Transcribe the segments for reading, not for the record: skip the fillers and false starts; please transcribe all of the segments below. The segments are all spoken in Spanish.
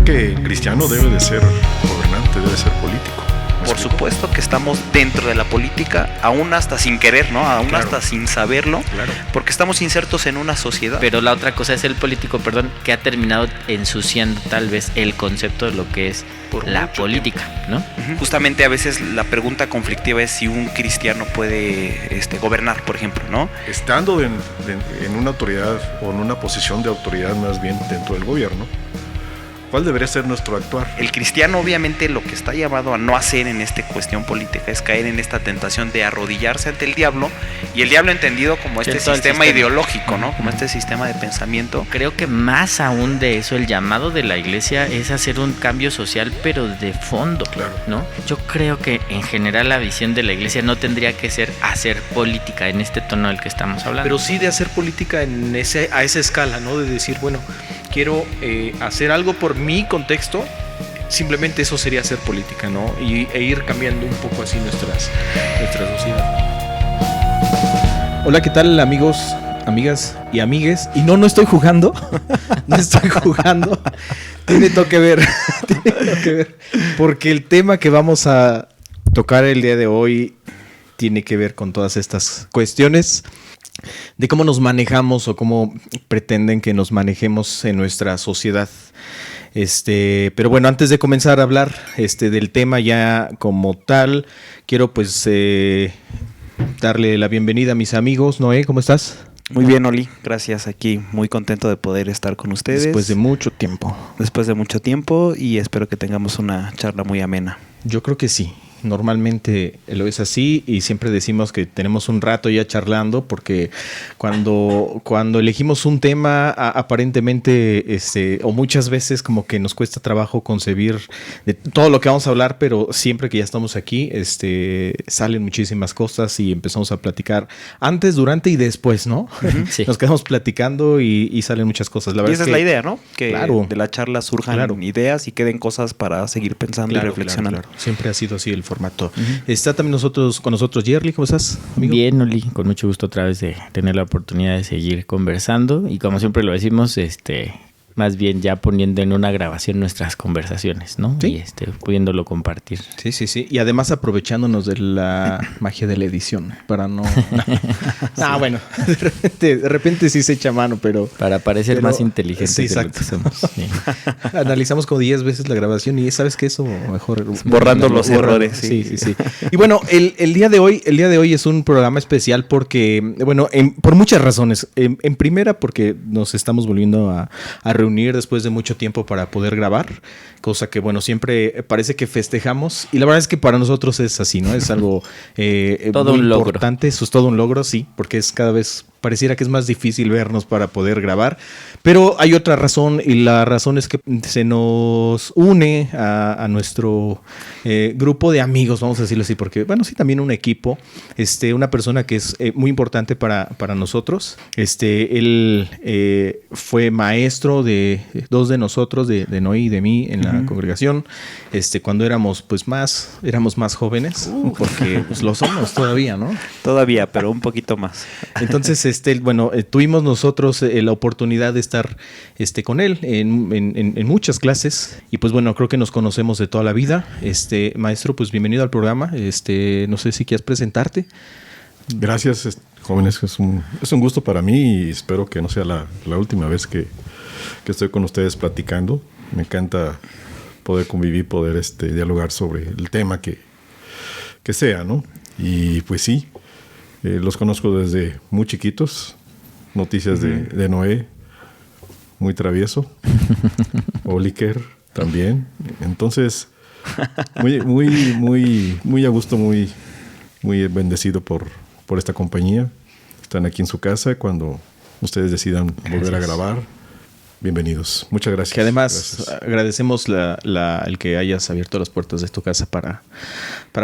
que el cristiano debe de ser gobernante, debe ser político. Por supuesto que estamos dentro de la política, aún hasta sin querer, ¿no? Aún hasta sin saberlo, porque estamos insertos en una sociedad. Pero la otra cosa es el político, que ha terminado ensuciando tal vez el concepto de lo que es la política, ¿no? Justamente a veces la pregunta conflictiva es si un cristiano puede gobernar, por ejemplo, ¿no? Estando en una autoridad o en una posición de autoridad más bien dentro del gobierno, ¿cuál debería ser nuestro actuar? El cristiano obviamente lo que está llamado a no hacer en esta cuestión política es caer en esta tentación de arrodillarse ante el diablo, y el diablo entendido como este sistema ideológico, ¿no? Como este sistema de pensamiento. Creo que más aún de eso, el llamado de la iglesia es hacer un cambio social, pero de fondo, ¿no? Yo creo que en general la visión de la iglesia no tendría que ser hacer política en este tono del que estamos hablando. Pero sí de hacer política a esa escala, ¿no? De decir, bueno, quiero hacer algo por mi contexto, simplemente eso sería hacer política, ¿no? E ir cambiando un poco así nuestra sociedad. Hola, ¿qué tal, amigos, amigas y amigues? Y no estoy jugando, no estoy jugando. Tiene todo que ver, porque el tema que vamos a tocar el día de hoy tiene que ver con todas estas cuestiones de cómo nos manejamos o cómo pretenden que nos manejemos en nuestra sociedad. Pero bueno, antes de comenzar a hablar del tema ya como tal, quiero pues darle la bienvenida a mis amigos. Noé, ¿cómo estás? Muy bien, Oli, gracias, aquí muy contento de poder estar con ustedes. Después de mucho tiempo. Y espero que tengamos una charla muy amena. Yo creo que sí. Normalmente lo es así y siempre decimos que tenemos un rato ya charlando, porque cuando elegimos un tema aparentemente o muchas veces como que nos cuesta trabajo concebir de todo lo que vamos a hablar, pero siempre que ya estamos aquí salen muchísimas cosas y empezamos a platicar antes, durante y después, ¿no? Sí. Nos quedamos platicando y salen muchas cosas. La verdad esa es la idea, ¿no? Que de la charla surjan ideas y queden cosas para seguir pensando y reflexionando. Claro. Siempre ha sido así el formato. Está también con nosotros Yerli. ¿Cómo estás, amigo? Bien, Oli, con mucho gusto otra vez de tener la oportunidad de seguir conversando, y como siempre lo decimos, más bien ya poniendo en una grabación nuestras conversaciones, ¿no? ¿Sí? Y pudiéndolo compartir. Sí. Y además aprovechándonos de la magia de la edición para no... Bueno, de repente sí se echa mano, pero... Para parecer más inteligentes. Sí, exacto. De lo que somos. Sí. Analizamos como 10 veces la grabación y ¿sabes qué? Eso mejor... Borrando los errores. Sí. Y bueno, el día de hoy es un programa especial porque, bueno, por muchas razones. En primera, porque nos estamos volviendo a reunir después de mucho tiempo para poder grabar, cosa que, bueno, siempre parece que festejamos, y la verdad es que para nosotros es así, ¿no? Es algo todo muy un logro. Importante, eso es todo un logro, sí, porque es cada vez... Pareciera que es más difícil vernos para poder grabar, pero hay otra razón, y la razón es que se nos une a nuestro grupo de amigos, vamos a decirlo así, porque, bueno, sí, también un equipo, una persona que es muy importante para nosotros. Él fue maestro de dos de nosotros, de Noé y de mí, en la congregación, cuando éramos más jóvenes, porque pues, lo somos todavía, ¿no? Todavía, pero un poquito más. Entonces, tuvimos nosotros la oportunidad de estar con él en muchas clases, y pues bueno, creo que nos conocemos de toda la vida. Maestro, pues bienvenido al programa. No sé si quieres presentarte. Gracias, jóvenes. Es un gusto para mí y espero que no sea la última vez que estoy con ustedes platicando. Me encanta poder convivir, poder dialogar sobre el tema que sea, ¿no? Y pues sí. Los conozco desde muy chiquitos. Noticias de Noé, muy travieso. Oliker también. Entonces, muy a gusto, muy bendecido por esta compañía. Están aquí en su casa. Cuando ustedes decidan volver a grabar, bienvenidos. Muchas gracias. Que además agradecemos el que hayas abierto las puertas de tu casa para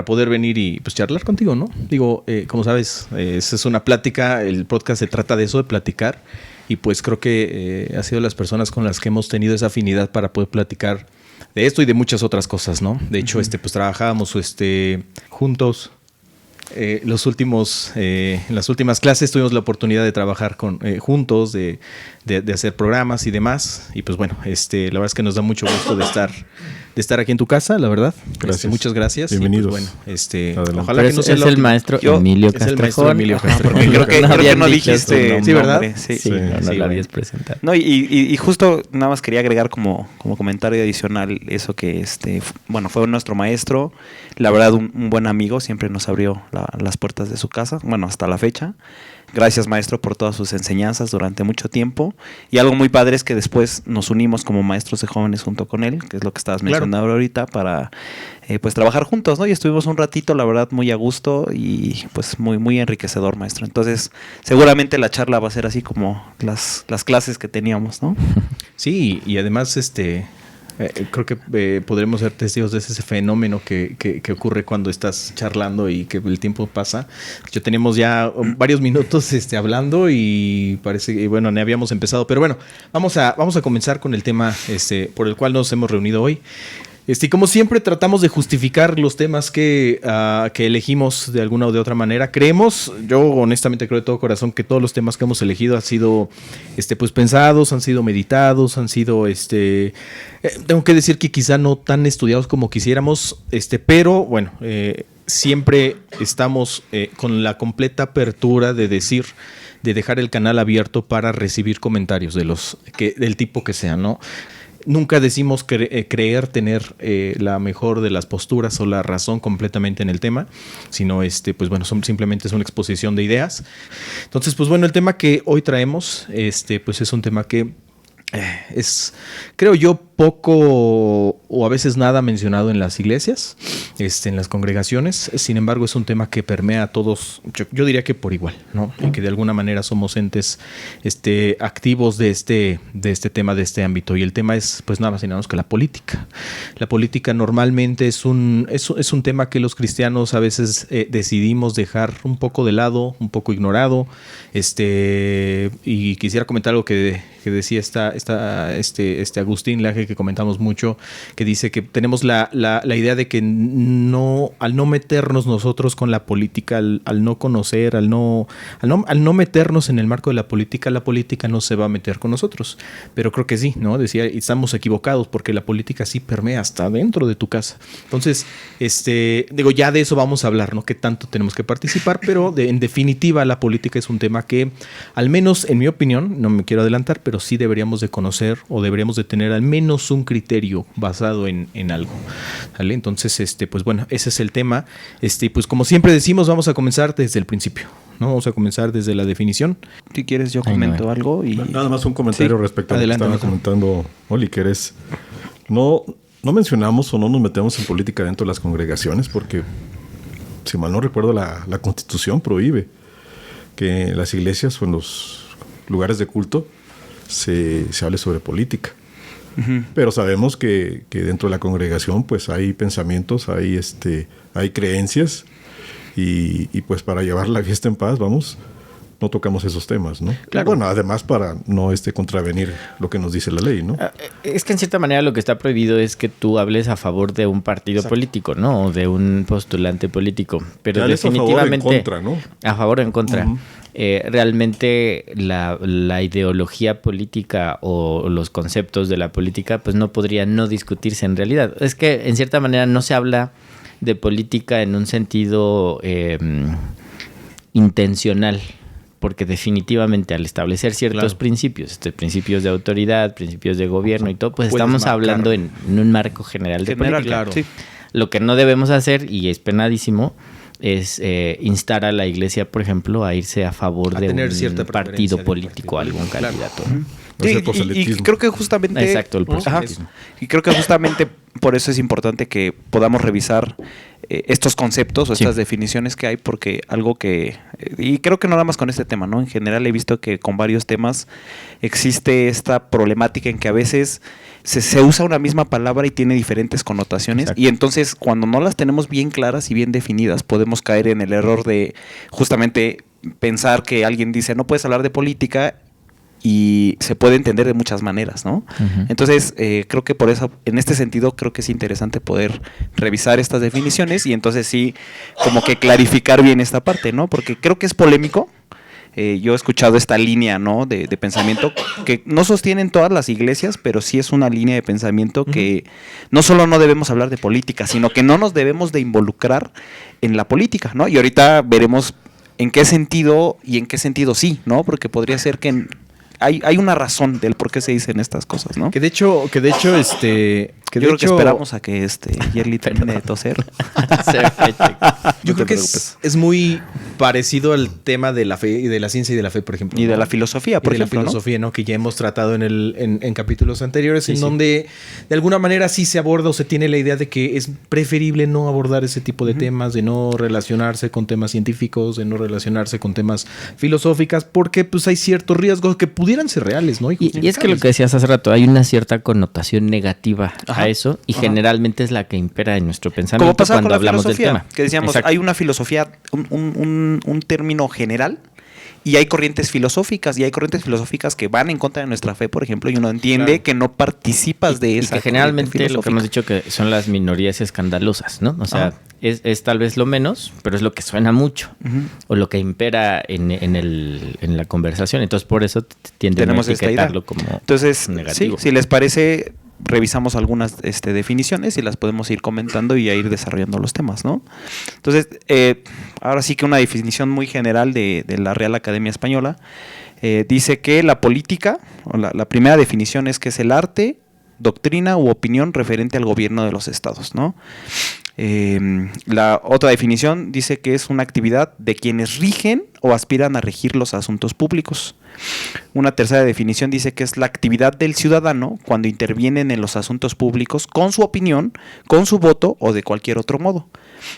poder venir y pues charlar contigo, ¿no? Digo, como sabes, esa es una plática, el podcast se trata de eso, de platicar, y pues creo que ha sido las personas con las que hemos tenido esa afinidad para poder platicar de esto y de muchas otras cosas, ¿no? De hecho, pues trabajábamos juntos en las últimas clases tuvimos la oportunidad de trabajar juntos, de hacer programas y demás. Y pues bueno, la verdad es que nos da mucho gusto de estar aquí en tu casa, la verdad. Gracias. Muchas gracias. Bienvenidos. Y pues bueno, ojalá que no sea el maestro Emilio Castrejón. Creo que no dijiste. Sí, ¿verdad? Sí, no lo habías presentado. No, y justo nada más quería agregar como comentario adicional eso que fue nuestro maestro, la verdad un buen amigo, siempre nos abrió las puertas de su casa, bueno, hasta la fecha. Gracias, maestro, por todas sus enseñanzas durante mucho tiempo. Y algo muy padre es que después nos unimos como maestros de jóvenes junto con él, que es lo que estabas mencionando ahorita, para pues trabajar juntos, ¿no? Y estuvimos un ratito, la verdad, muy a gusto y pues muy, muy enriquecedor, maestro. Entonces, seguramente la charla va a ser así como las clases que teníamos, ¿no? Sí, y además creo que podremos ser testigos de ese fenómeno que ocurre cuando estás charlando y que el tiempo pasa. Yo teníamos ya varios minutos hablando y parece que, bueno, ni habíamos empezado. Pero bueno, vamos a comenzar con el tema por el cual nos hemos reunido hoy. Como siempre, tratamos de justificar los temas que elegimos de alguna o de otra manera. Yo honestamente creo de todo corazón que todos los temas que hemos elegido han sido pues pensados, han sido meditados, han sido tengo que decir que quizá no tan estudiados como quisiéramos, pero bueno, siempre estamos con la completa apertura de dejar el canal abierto para recibir comentarios del tipo que sea, ¿no? Nunca decimos creer tener la mejor de las posturas o la razón completamente en el tema, sino pues bueno, simplemente es una exposición de ideas. Entonces, pues bueno, el tema que hoy traemos, pues es un tema que es, creo yo, poco o a veces nada mencionado en las iglesias, en las congregaciones. Sin embargo, es un tema que permea a todos, yo diría que por igual, ¿no? Y que de alguna manera somos entes activos de este tema, de este ámbito. Y el tema es, pues nada más y nada menos que la política. La política normalmente es un tema que los cristianos a veces decidimos dejar un poco de lado, un poco ignorado. Y quisiera comentar algo que decía este Agustín Laje, que comentamos mucho, que dice que tenemos la idea de que al no meternos nosotros con la política, al no conocer, al no meternos en el marco de la política no se va a meter con nosotros. Pero creo que sí, ¿no? Decía, estamos equivocados porque la política sí permea hasta dentro de tu casa. Entonces, ya de eso vamos a hablar, ¿no? Que tanto tenemos que participar, pero en definitiva la política es un tema que, al menos en mi opinión, no me quiero adelantar, pero sí deberíamos de conocer o deberíamos de tener al menos un criterio basado en algo, ¿vale? Entonces, pues bueno, ese es el tema. Pues como siempre decimos, vamos a comenzar desde el principio, ¿no? Vamos a comenzar desde la definición. Si quieres, yo comento algo. Y nada más un comentario respecto a lo que estaba comentando Oli, que no mencionamos o no nos metemos en política dentro de las congregaciones porque, si mal no recuerdo, la Constitución prohíbe que en las iglesias o en los lugares de culto se hable sobre política. Uh-huh. Pero sabemos que dentro de la congregación pues hay pensamientos, hay creencias y pues para llevar la fiesta en paz, no tocamos esos temas, ¿no? Claro. Bueno, además para no contravenir lo que nos dice la ley, ¿no? Es que en cierta manera lo que está prohibido es que tú hables a favor de un partido político, ¿no? O de un postulante político. Pero definitivamente a favor o en contra, ¿no? A favor o en contra. Uh-huh. Realmente la ideología política o los conceptos de la política pues no podrían no discutirse en realidad. Es que en cierta manera no se habla de política en un sentido intencional, porque definitivamente al establecer ciertos principios de autoridad, principios de gobierno y todo, pues estamos hablando en un marco general de política. Claro. Sí. Lo que no debemos hacer, y es penadísimo, es instar a la iglesia, por ejemplo, a irse a favor de un partido político, algún candidato. Claro. Y creo que justamente... Exacto, el proselitismo. Y creo que justamente por eso es importante que podamos revisar estos conceptos o estas definiciones que hay, porque algo que... y creo que no nada más con este tema, ¿no? En general he visto que con varios temas existe esta problemática en que a veces se usa una misma palabra y tiene diferentes connotaciones. Exacto. Y entonces cuando no las tenemos bien claras y bien definidas, podemos caer en el error de justamente pensar que alguien dice no puedes hablar de política y se puede entender de muchas maneras, ¿no? Ujú. Entonces, creo que por eso, en este sentido, creo que es interesante poder revisar estas definiciones y entonces sí, como que clarificar bien esta parte, ¿no? Porque creo que es polémico. Yo he escuchado esta línea, ¿no? de pensamiento que no sostienen todas las iglesias, pero sí es una línea de pensamiento que no solo no debemos hablar de política, sino que no nos debemos de involucrar en la política, ¿no? Y ahorita veremos en qué sentido y en qué sentido sí, ¿no? Porque podría ser que hay una razón del por qué se dicen estas cosas, ¿no? Que de hecho, Yo creo que esperamos a que Yerli termine de toser. Yo creo que es muy parecido al tema de la fe y de la ciencia y de la fe, por ejemplo. Y de ¿no? la filosofía, por y de ejemplo, la filosofía, ¿no? Que ya hemos tratado en capítulos anteriores, en donde de alguna manera sí se aborda o se tiene la idea de que es preferible no abordar ese tipo de temas, de no relacionarse con temas científicos, de no relacionarse con temas filosóficos, porque pues hay ciertos riesgos que pudieran ser reales, ¿no? Y es que lo que decías hace rato, hay una cierta connotación negativa a eso y generalmente es la que impera en nuestro pensamiento Como pasa cuando con la hablamos del filosofía, tema. que decíamos, Exacto. hay una filosofía, un término general, y hay corrientes filosóficas, que van en contra de nuestra fe, por ejemplo, y uno entiende que no participas de Y esa que generalmente corriente lo que hemos dicho que son las minorías escandalosas, ¿no? O sea, es tal vez lo menos, pero es lo que suena mucho o lo que impera en la conversación. Entonces, por eso tienden a Tenemos esta idea. etiquetarlo como Entonces, negativo. sí, si les parece, revisamos algunas definiciones y las podemos ir comentando y a ir desarrollando los temas, ¿no? Entonces, ahora sí que una definición muy general de la Real Academia Española dice que la política, o la primera definición es que es el arte, doctrina u opinión referente al gobierno de los estados, ¿no? La otra definición dice que es una actividad de quienes rigen o aspiran a regir los asuntos públicos. Una tercera definición dice que es la actividad del ciudadano cuando intervienen en los asuntos públicos con su opinión, con su voto o de cualquier otro modo.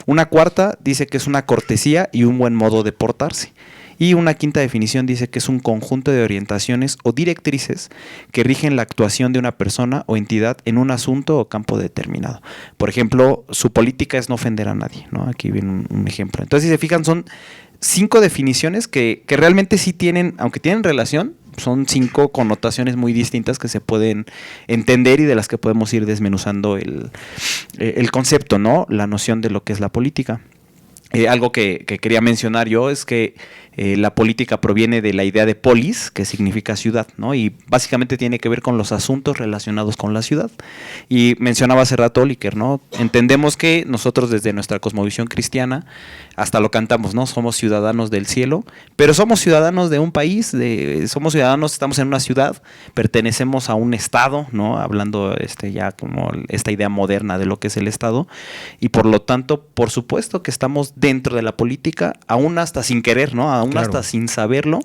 Una cuarta dice que es una cortesía y un buen modo de portarse. Y una quinta definición dice que es un conjunto de orientaciones o directrices que rigen la actuación de una persona o entidad en un asunto o campo determinado. Por ejemplo, su política es no ofender a nadie, ¿no? Aquí viene un ejemplo. Entonces, si se fijan, son 5 definiciones que realmente sí tienen, aunque tienen relación, son 5 connotaciones muy distintas que se pueden entender y de las que podemos ir desmenuzando el concepto, ¿no? La noción de lo que es la política. Algo que quería mencionar yo es que la política proviene de la idea de polis, que significa ciudad, ¿no? Y básicamente tiene que ver con los asuntos relacionados con la ciudad. Y mencionaba hace rato Oliker, ¿no? Entendemos que nosotros desde nuestra cosmovisión cristiana, hasta lo cantamos, ¿no? Somos ciudadanos del cielo, pero somos ciudadanos de un país, somos ciudadanos, estamos en una ciudad, pertenecemos a un estado, ¿no? Hablando ya como esta idea moderna de lo que es el estado, y por lo tanto, por supuesto que estamos dentro de la política, aún hasta sin querer, ¿no? Aún hasta sin saberlo,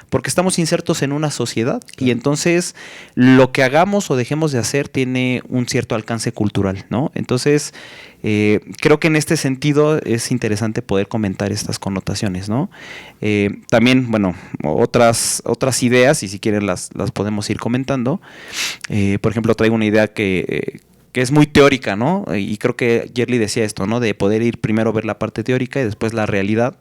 porque estamos insertos en una sociedad y entonces lo que hagamos o dejemos de hacer tiene un cierto alcance cultural, ¿no? Entonces, creo que en este sentido es interesante poder comentar estas connotaciones, ¿no? También, bueno, otras ideas, y si quieren las podemos ir comentando. Por ejemplo, traigo una idea que es muy teórica, ¿no? Y creo que Yerli decía esto, ¿no? De poder ir primero a ver la parte teórica y después la realidad.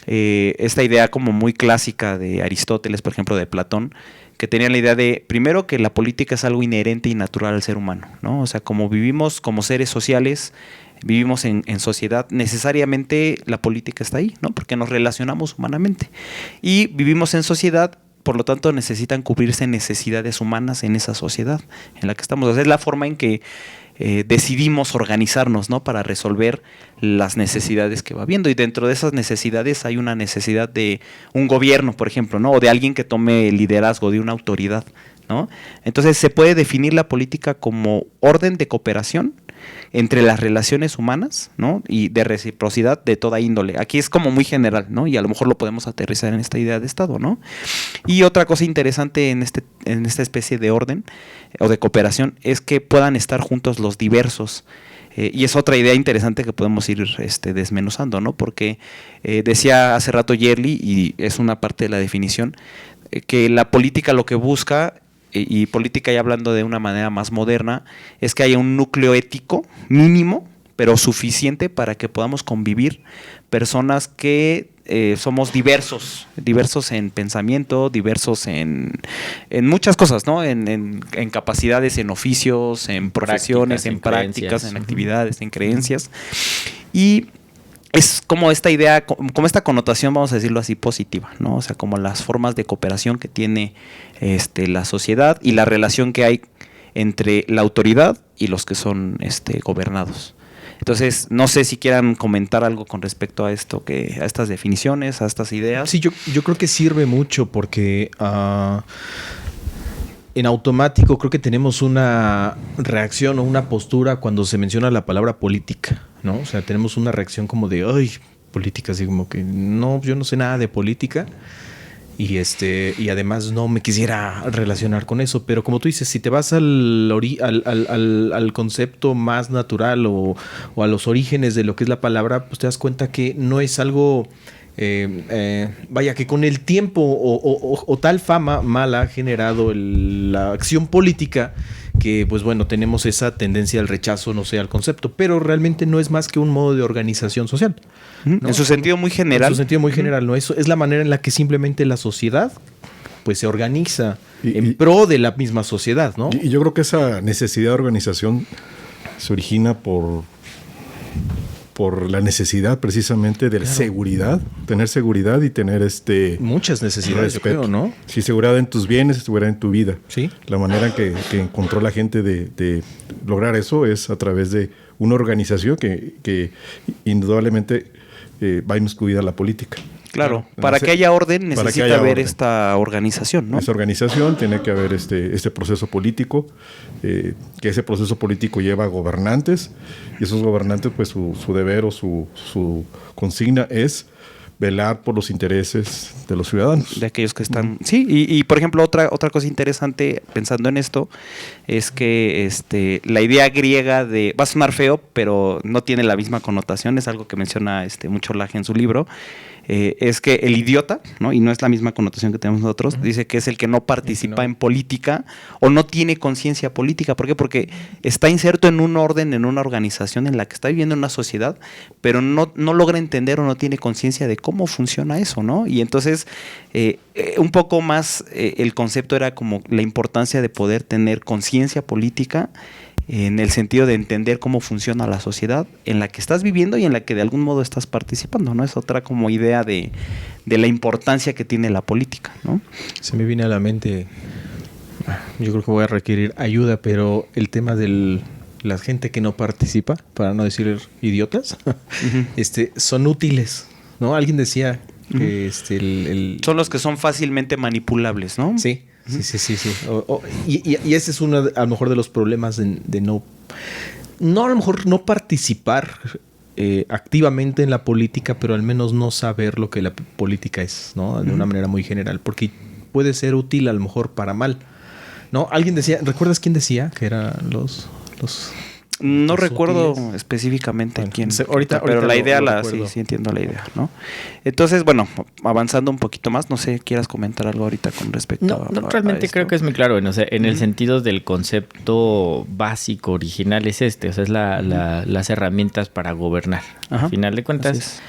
Esta idea como muy clásica de Aristóteles, por ejemplo, de Platón, que tenía la idea de, primero, que la política es algo inherente y natural al ser humano, ¿no? O sea, como vivimos como seres sociales, vivimos en sociedad, necesariamente la política está ahí, ¿no? Porque nos relacionamos humanamente. Y vivimos en sociedad, por lo tanto necesitan cubrirse necesidades humanas en esa sociedad en la que estamos. O sea, es la forma en que decidimos organizarnos, ¿no? Para resolver las necesidades que va habiendo. Y dentro de esas necesidades hay una necesidad de un gobierno, por ejemplo, ¿no? O de alguien que tome el liderazgo, de una autoridad, ¿no? Entonces se puede definir la política como orden de cooperación entre las relaciones humanas, ¿no? Y de reciprocidad de toda índole. Aquí es como muy general, ¿no? Y a lo mejor lo podemos aterrizar en esta idea de Estado, ¿no? Y otra cosa interesante en esta especie de orden o de cooperación es que puedan estar juntos los diversos. Y es otra idea interesante que podemos ir desmenuzando, ¿no? Porque decía hace rato Yerli, y es una parte de la definición, que la política lo que busca, y política ya hablando de una manera más moderna, es que haya un núcleo ético mínimo, pero suficiente para que podamos convivir personas que somos diversos en pensamiento, diversos en muchas cosas, ¿no? En capacidades, en oficios, en profesiones, en prácticas, en actividades, en creencias. Y es como esta idea, como esta connotación, vamos a decirlo así, positiva, ¿no? O sea, como las formas de cooperación que tiene la sociedad y la relación que hay entre la autoridad y los que son gobernados. Entonces, no sé si quieran comentar algo con respecto a esto, a estas definiciones, a estas ideas. Sí, yo creo que sirve mucho porque en automático creo que tenemos una reacción o una postura cuando se menciona la palabra política, ¿no? O sea, tenemos una reacción como de, ay, política, así como que no, yo no sé nada de política. Y además no me quisiera relacionar con eso, pero como tú dices, si te vas al concepto más natural o a los orígenes de lo que es la palabra, pues te das cuenta que no es algo, vaya, que con el tiempo o tal fama mala ha generado la acción política que, pues bueno, tenemos esa tendencia al rechazo, no sé, al concepto, pero realmente no es más que un modo de organización social, ¿no? En su sentido muy general. En su sentido muy general, ¿no? Eso es la manera en la que simplemente la sociedad pues se organiza en pro de la misma sociedad, ¿no? Y yo creo que esa necesidad de organización se origina por la necesidad precisamente de seguridad, tener seguridad y tener muchas necesidades, yo creo, ¿no? Sí, seguridad en tus bienes, seguridad en tu vida. Sí. La manera en que encontró la gente de lograr eso es a través de una organización que indudablemente va inmiscuida a la política. Claro, para que haya orden necesita haber esta organización, ¿no? Esa organización tiene que haber este proceso político, que ese proceso político lleva a gobernantes, y esos gobernantes, pues su deber o su consigna es velar por los intereses de los ciudadanos. De aquellos que están... Sí, y por ejemplo, otra cosa interesante, pensando en esto, es que la idea griega de... Va a sonar feo, pero no tiene la misma connotación, es algo que menciona mucho Laje en su libro, es que el idiota, ¿no? Y no es la misma connotación que tenemos nosotros, dice que es el que no participa en política o no tiene conciencia política. ¿Por qué? Porque está inserto en un orden, en una organización en la que está viviendo en una sociedad, pero no logra entender o no tiene conciencia de cómo funciona eso, ¿no? Y entonces, un poco más el concepto era como la importancia de poder tener conciencia política en el sentido de entender cómo funciona la sociedad en la que estás viviendo y en la que de algún modo estás participando, ¿no? Es otra como idea de la importancia que tiene la política, ¿no? Se me viene a la mente, yo creo que voy a requerir ayuda, pero el tema de la gente que no participa, para no decir idiotas, son útiles, ¿no? Alguien decía que son los que son fácilmente manipulables, ¿no? Sí. Sí. Y ese es uno, a lo mejor, de los problemas de no a lo mejor no participar activamente en la política, pero al menos no saber lo que la política es, ¿no? De una manera muy general, porque puede ser útil a lo mejor para mal, ¿no? Alguien decía, ¿recuerdas quién decía que eran los no recuerdo útiles específicamente quién. Ahorita pero la idea sí entiendo la idea, ¿no? Entonces, bueno, avanzando un poquito más, no sé, ¿quieras comentar algo ahorita con respecto a realmente esto? creo que es muy claro, ¿no? O sea, en el sentido del concepto básico, original, es o sea, es las herramientas para gobernar, al final de cuentas,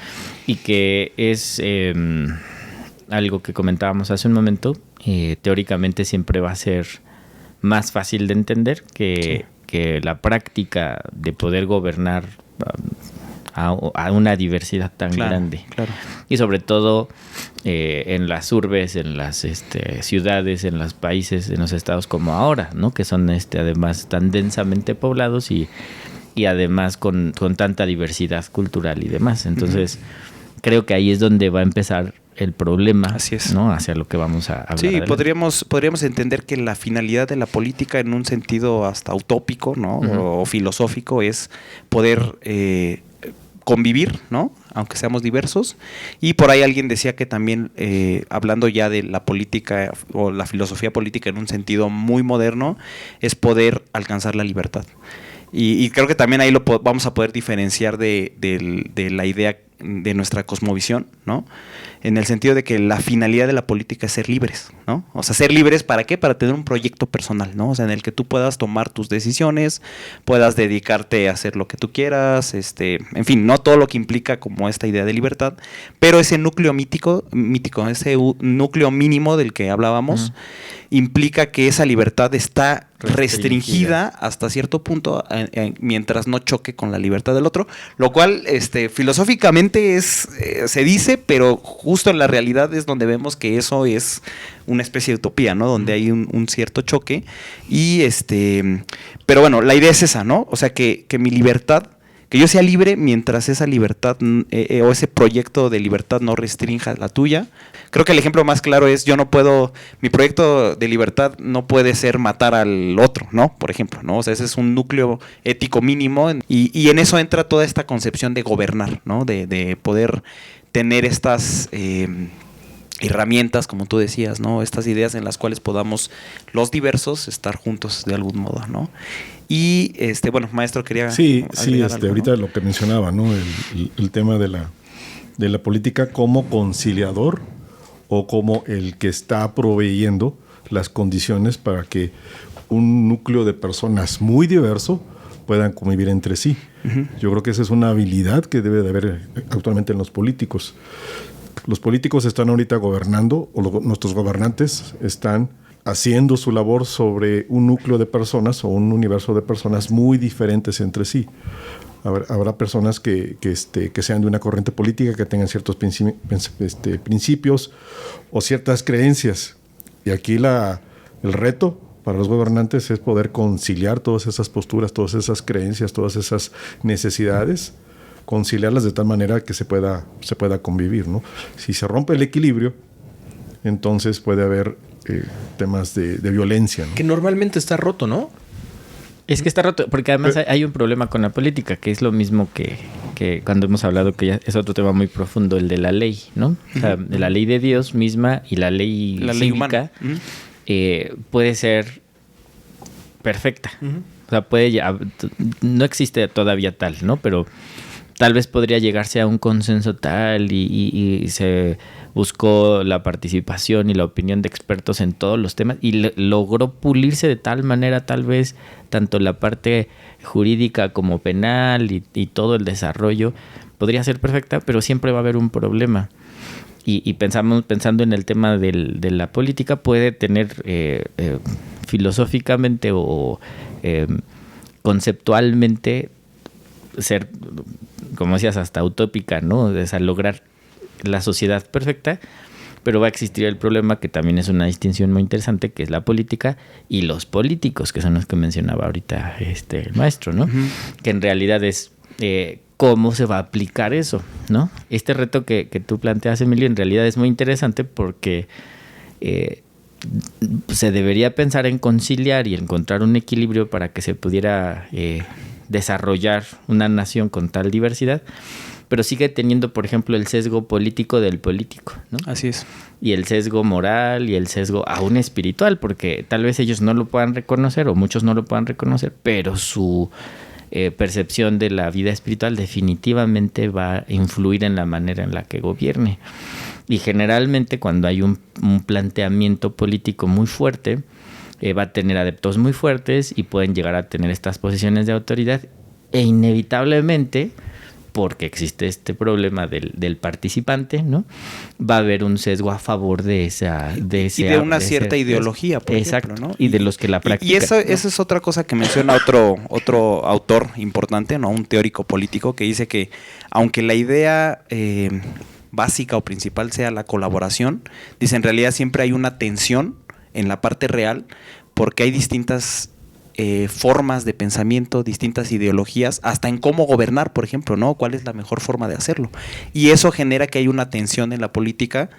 y que es algo que comentábamos hace un momento, teóricamente siempre va a ser más fácil de entender que la práctica de poder gobernar a una diversidad tan grande. Claro. Y sobre todo en las urbes, en las ciudades, en los países, en los estados como ahora, ¿no? Que son además tan densamente poblados y además con tanta diversidad cultural y demás. Entonces, creo que ahí es donde va a empezar el problema, así es, ¿no? Hacia lo que vamos a hablar. Sí, podríamos entender que la finalidad de la política, en un sentido hasta utópico, ¿no? O filosófico, es poder convivir, ¿no? Aunque seamos diversos. Y por ahí alguien decía que también, hablando ya de la política o la filosofía política en un sentido muy moderno, es poder alcanzar la libertad. Y creo que también ahí vamos a poder diferenciar de la idea de nuestra cosmovisión, ¿no? En el sentido de que la finalidad de la política es ser libres, ¿no? O sea, ser libres ¿para qué? Para tener un proyecto personal, ¿no? O sea, en el que tú puedas tomar tus decisiones, puedas dedicarte a hacer lo que tú quieras, en fin, no todo lo que implica como esta idea de libertad, pero ese núcleo mítico, ese núcleo mínimo del que hablábamos, implica que esa libertad está restringida hasta cierto punto mientras no choque con la libertad del otro, lo cual filosóficamente se dice, pero justo en la realidad es donde vemos que eso es una especie de utopía, ¿no? Donde hay un cierto choque y pero bueno, la idea es esa, ¿no? O sea, que mi libertad, que yo sea libre mientras esa libertad o ese proyecto de libertad no restrinja la tuya. Creo que el ejemplo más claro es mi proyecto de libertad no puede ser matar al otro, ¿no? Por ejemplo, ¿no? O sea, ese es un núcleo ético mínimo y en eso entra toda esta concepción de gobernar, ¿no? De poder tener estas herramientas, como tú decías, ¿no? Estas ideas en las cuales podamos los diversos estar juntos de algún modo, ¿no? Y bueno, maestro, quería sí, algo, ahorita ¿no? lo que mencionaba, ¿no? El tema de la política como conciliador o como el que está proveyendo las condiciones para que un núcleo de personas muy diverso puedan convivir entre sí. Uh-huh. Yo creo que esa es una habilidad que debe de haber actualmente en los políticos. Los políticos están ahorita gobernando, o nuestros gobernantes están haciendo su labor sobre un núcleo de personas o un universo de personas muy diferentes entre sí. Habrá personas que sean de una corriente política, que tengan ciertos principios o ciertas creencias. Y aquí el reto para los gobernantes es poder conciliar todas esas posturas, todas esas creencias, todas esas necesidades, conciliarlas de tal manera que se pueda convivir, ¿no? Si se rompe el equilibrio, entonces puede haber temas de violencia, ¿no? Que normalmente está roto, ¿no? Es que está roto, porque además hay un problema con la política, que es lo mismo que cuando hemos hablado, que ya es otro tema muy profundo, el de la ley, ¿no? O sea, de la ley de Dios misma y la ley cívica puede ser perfecta. O sea, no existe todavía tal, ¿no? Pero tal vez podría llegarse a un consenso tal y se buscó la participación y la opinión de expertos en todos los temas y logró pulirse de tal manera, tal vez, tanto la parte jurídica como penal y todo el desarrollo podría ser perfecta, pero siempre va a haber un problema. Y pensando en el tema de la política, puede tener filosóficamente o conceptualmente ser, como decías, hasta utópica, ¿no? O sea, lograr la sociedad perfecta, pero va a existir el problema, que también es una distinción muy interesante, que es la política y los políticos, que son los que mencionaba ahorita el maestro, ¿no? Uh-huh. Que en realidad es cómo se va a aplicar eso, ¿no? Este reto que tú planteas, Emilio, en realidad es muy interesante porque se debería pensar en conciliar y encontrar un equilibrio para que se pudiera desarrollar una nación con tal diversidad, pero sigue teniendo, por ejemplo, el sesgo político del político, ¿no? Así es. Y el sesgo moral y el sesgo aún espiritual, porque tal vez ellos no lo puedan reconocer o muchos no lo puedan reconocer, pero su percepción de la vida espiritual definitivamente va a influir en la manera en la que gobierne. Y generalmente cuando hay un planteamiento político muy fuerte, va a tener adeptos muy fuertes y pueden llegar a tener estas posiciones de autoridad e inevitablemente, porque existe este problema del participante, ¿no? Va a haber un sesgo a favor de esa... y de una cierta ideología, por ejemplo, ¿no? Y de los que la practican. Y esa es otra cosa que menciona otro autor importante, ¿no? Un teórico político que dice que aunque la idea básica o principal sea la colaboración, dice en realidad siempre hay una tensión en la parte real, porque hay distintas formas de pensamiento, distintas ideologías, hasta en cómo gobernar, por ejemplo, ¿no? ¿Cuál es la mejor forma de hacerlo? Y eso genera que hay una tensión en la política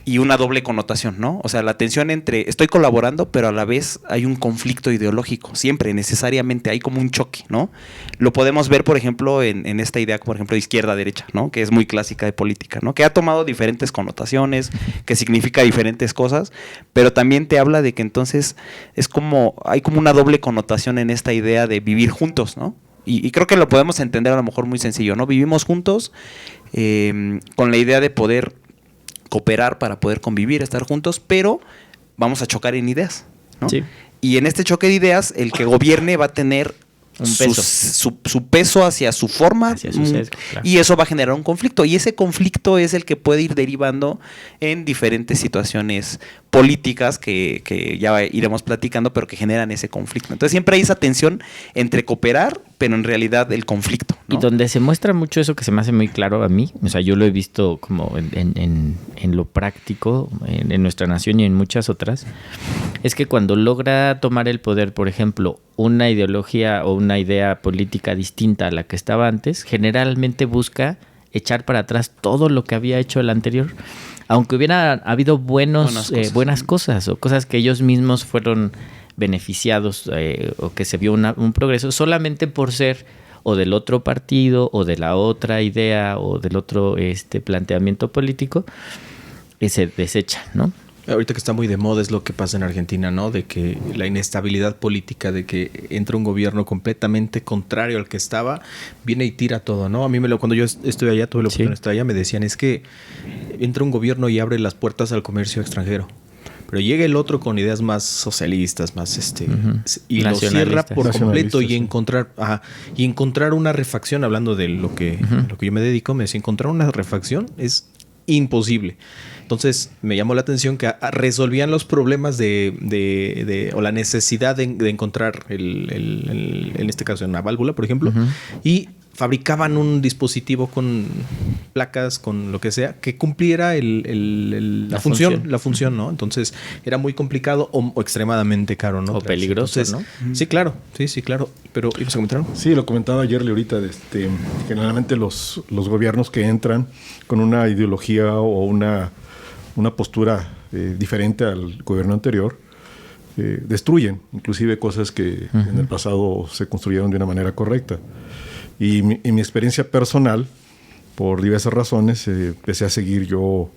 y una doble connotación, ¿no? O sea, la tensión entre estoy colaborando, pero a la vez hay un conflicto ideológico, siempre, necesariamente, hay como un choque, ¿no? Lo podemos ver, por ejemplo, en esta idea, por ejemplo, de izquierda-derecha, ¿no? Que es muy clásica de política, ¿no? Que ha tomado diferentes connotaciones, que significa diferentes cosas, pero también te habla de que entonces hay como una doble connotación en esta idea de vivir juntos, ¿no? y creo que lo podemos entender a lo mejor muy sencillo, ¿no? Vivimos juntos con la idea de poder cooperar para poder convivir, estar juntos, pero vamos a chocar en ideas, ¿no? Sí. Y en este choque de ideas, el que gobierne va a tener Un peso. su peso hacia su forma, Hacia su sesgo, claro. y eso va a generar un conflicto. Y ese conflicto es el que puede ir derivando en diferentes situaciones políticas que ya iremos platicando, pero que generan ese conflicto. Entonces siempre hay esa tensión entre cooperar, pero en realidad el conflicto, ¿no? Y donde se muestra mucho eso que se me hace muy claro a mí, o sea, yo lo he visto como en lo práctico, en nuestra nación y en muchas otras, es que cuando logra tomar el poder, por ejemplo, una ideología o una idea política distinta a la que estaba antes, generalmente busca echar para atrás todo lo que había hecho el anterior, aunque hubiera habido buenas cosas o cosas que ellos mismos fueron beneficiados o que se vio un progreso solamente por ser o del otro partido o de la otra idea o del otro planteamiento político, se desecha, ¿no? Ahorita que está muy de moda es lo que pasa en Argentina, ¿no? De que la inestabilidad política, de que entra un gobierno completamente contrario al que estaba, viene y tira todo, ¿no? A mí cuando yo estuve allá, tuve la oportunidad de estar allá, me decían, es que entra un gobierno y abre las puertas al comercio extranjero. Pero llega el otro con ideas más socialistas, más y lo cierra por completo y encontrar una refacción, hablando de lo que yo me dedico, me decía, encontrar una refacción es imposible. Entonces me llamó la atención que resolvían los problemas o la necesidad de encontrar en este caso una válvula, por ejemplo, y fabricaban un dispositivo con placas, con lo que sea, que cumpliera la función, ¿no? Entonces era muy complicado o extremadamente caro, ¿no? O peligroso, entonces, ¿no? Sí, claro. Pero ¿ibas a comentar? Sí, lo comentaba ayer ahorita. Generalmente los gobiernos que entran con una ideología o una postura diferente al gobierno anterior, destruyen inclusive cosas que en el pasado se construyeron de una manera correcta. Y mi experiencia personal, por diversas razones, empecé a seguir yo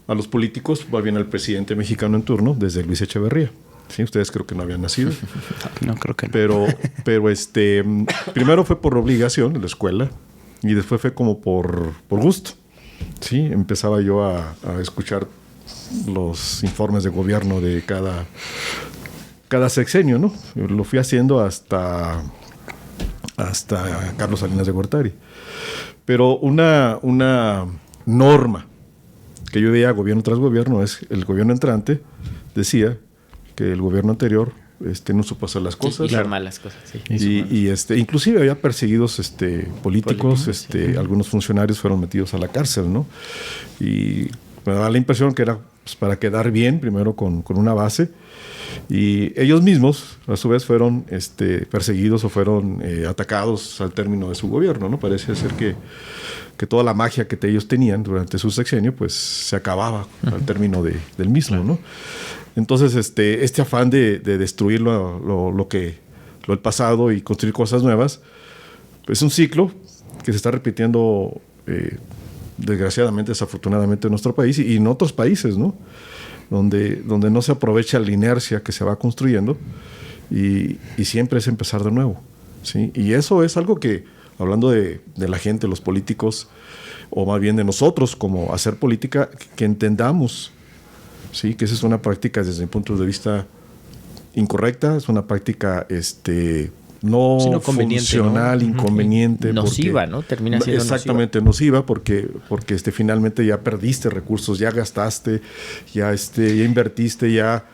a los políticos, más bien al presidente mexicano en turno, desde Luis Echeverría. Sí, ustedes creo que no habían nacido. No, creo que no. Pero primero fue por obligación en la escuela y después fue como por gusto. Sí, empezaba yo a escuchar los informes de gobierno de cada sexenio, ¿no? Lo fui haciendo hasta Carlos Salinas de Gortari. Pero una norma que yo veía gobierno tras gobierno es el gobierno entrante decía que el gobierno anterior no supo hacer las cosas. Hizo malas cosas, sí. Y inclusive había perseguidos políticos, sí. Algunos funcionarios fueron metidos a la cárcel, ¿no? Y me daba la impresión que era pues, para quedar bien, primero con una base, y ellos mismos, a su vez, fueron perseguidos o fueron atacados al término de su gobierno, ¿no? Parece ser que toda la magia que ellos tenían durante su sexenio, pues se acababa al término del mismo, ¿no? Entonces, este afán de destruir el pasado y construir cosas nuevas, pues es un ciclo que se está repitiendo, desgraciadamente, desafortunadamente, en nuestro país y en otros países, ¿no? Donde no se aprovecha la inercia que se va construyendo y siempre es empezar de nuevo, ¿sí? Y eso es algo que, hablando de la gente, los políticos, o más bien de nosotros como hacer política, que entendamos, ¿sí? Que esa es una práctica desde mi punto de vista incorrecta, es una práctica no funcional, ¿no? Inconveniente. Nociva, ¿no? Termina siendo exactamente nociva porque finalmente ya perdiste recursos, ya gastaste, ya invertiste, ya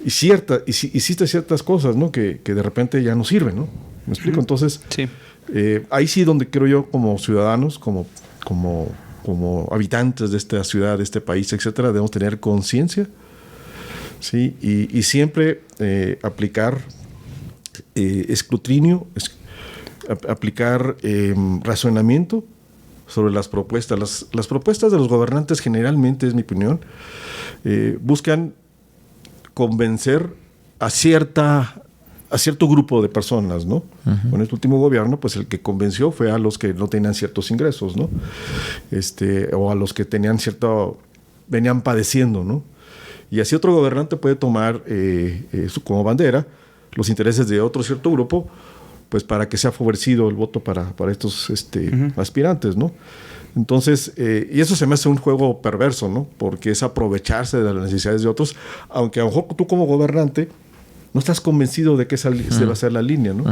hiciste ciertas cosas, ¿no? Que de repente ya no sirven, ¿no? ¿Me explico? Entonces, sí. Ahí sí donde creo yo como ciudadanos, como habitantes de esta ciudad, de este país, etcétera, debemos tener conciencia, ¿sí? Y siempre aplicar escrutinio, aplicar razonamiento sobre las propuestas. Las propuestas de los gobernantes generalmente, es mi opinión, buscan convencer a cierto grupo de personas, ¿no? Uh-huh. Con este último gobierno, pues el que convenció fue a los que no tenían ciertos ingresos, ¿no? O a los que venían padeciendo, ¿no? Y así otro gobernante puede tomar como bandera los intereses de otro cierto grupo pues para que sea favorecido el voto para estos aspirantes, ¿no? Entonces, y eso se me hace un juego perverso, ¿no? Porque es aprovecharse de las necesidades de otros, aunque a lo mejor tú como gobernante no estás convencido de que esa va a ser la línea, ¿no?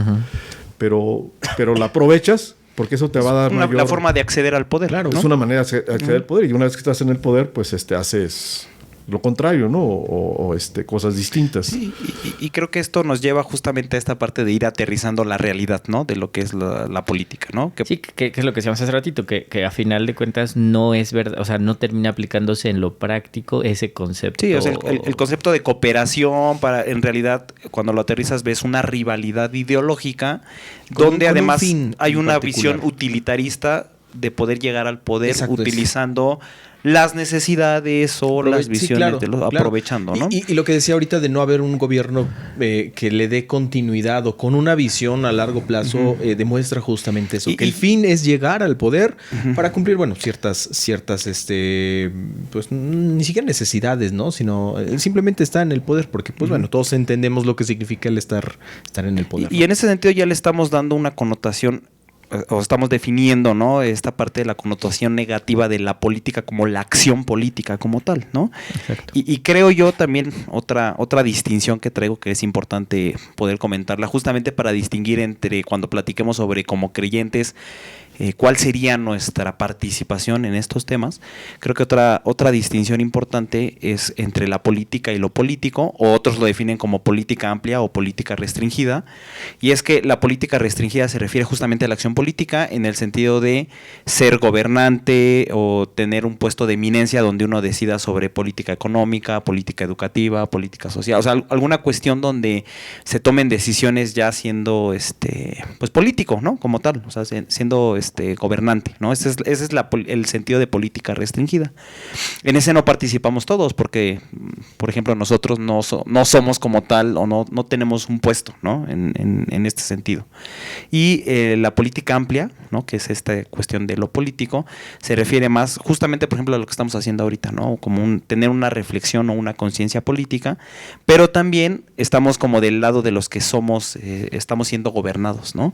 Pero la aprovechas porque eso te va a dar la forma de acceder al poder. Claro, ¿no? es una manera de acceder al poder, y una vez que estás en el poder, pues haces lo contrario, ¿no? O cosas distintas. Sí, y creo que esto nos lleva justamente a esta parte de ir aterrizando la realidad, ¿no? De lo que es la política, ¿no? Sí, que es lo que decíamos hace ratito, que a final de cuentas no es verdad, o sea, no termina aplicándose en lo práctico ese concepto. Sí, o sea, el concepto de cooperación, en realidad, cuando lo aterrizas, ves una rivalidad ideológica, donde además hay una visión utilitarista de poder llegar al poder utilizando las necesidades o las visiones de los aprovechando, ¿no? Y lo que decía ahorita de no haber un gobierno que le dé continuidad o con una visión a largo plazo, demuestra justamente eso, que el fin es llegar al poder para cumplir, bueno, ciertas pues ni siquiera necesidades, ¿no? Sino simplemente está en el poder, porque pues bueno, todos entendemos lo que significa el estar en el poder. Y en ese sentido ya le estamos dando una connotación, o estamos definiendo, ¿no? Esta parte de la connotación negativa de la política como la acción política como tal, ¿no? Exacto. Y creo yo también otra distinción que traigo que es importante poder comentarla, justamente para distinguir entre cuando platiquemos sobre como creyentes cuál sería nuestra participación en estos temas. Creo que otra distinción importante es entre la política y lo político, o otros lo definen como política amplia o política restringida, y es que la política restringida se refiere justamente a la acción política en el sentido de ser gobernante o tener un puesto de eminencia donde uno decida sobre política económica, política educativa, política social, o sea, alguna cuestión donde se tomen decisiones ya siendo pues político, ¿no? Como tal, o sea, siendo gobernante, ¿no? Ese es el sentido de política restringida. En ese no participamos todos porque, por ejemplo, nosotros no somos como tal o no tenemos un puesto, ¿no? En este sentido. Y la política amplia, ¿no? Que es esta cuestión de lo político, se refiere más justamente, por ejemplo, a lo que estamos haciendo ahorita, ¿no? Como tener una reflexión o una conciencia política, pero también estamos como del lado de los que estamos siendo gobernados, ¿no?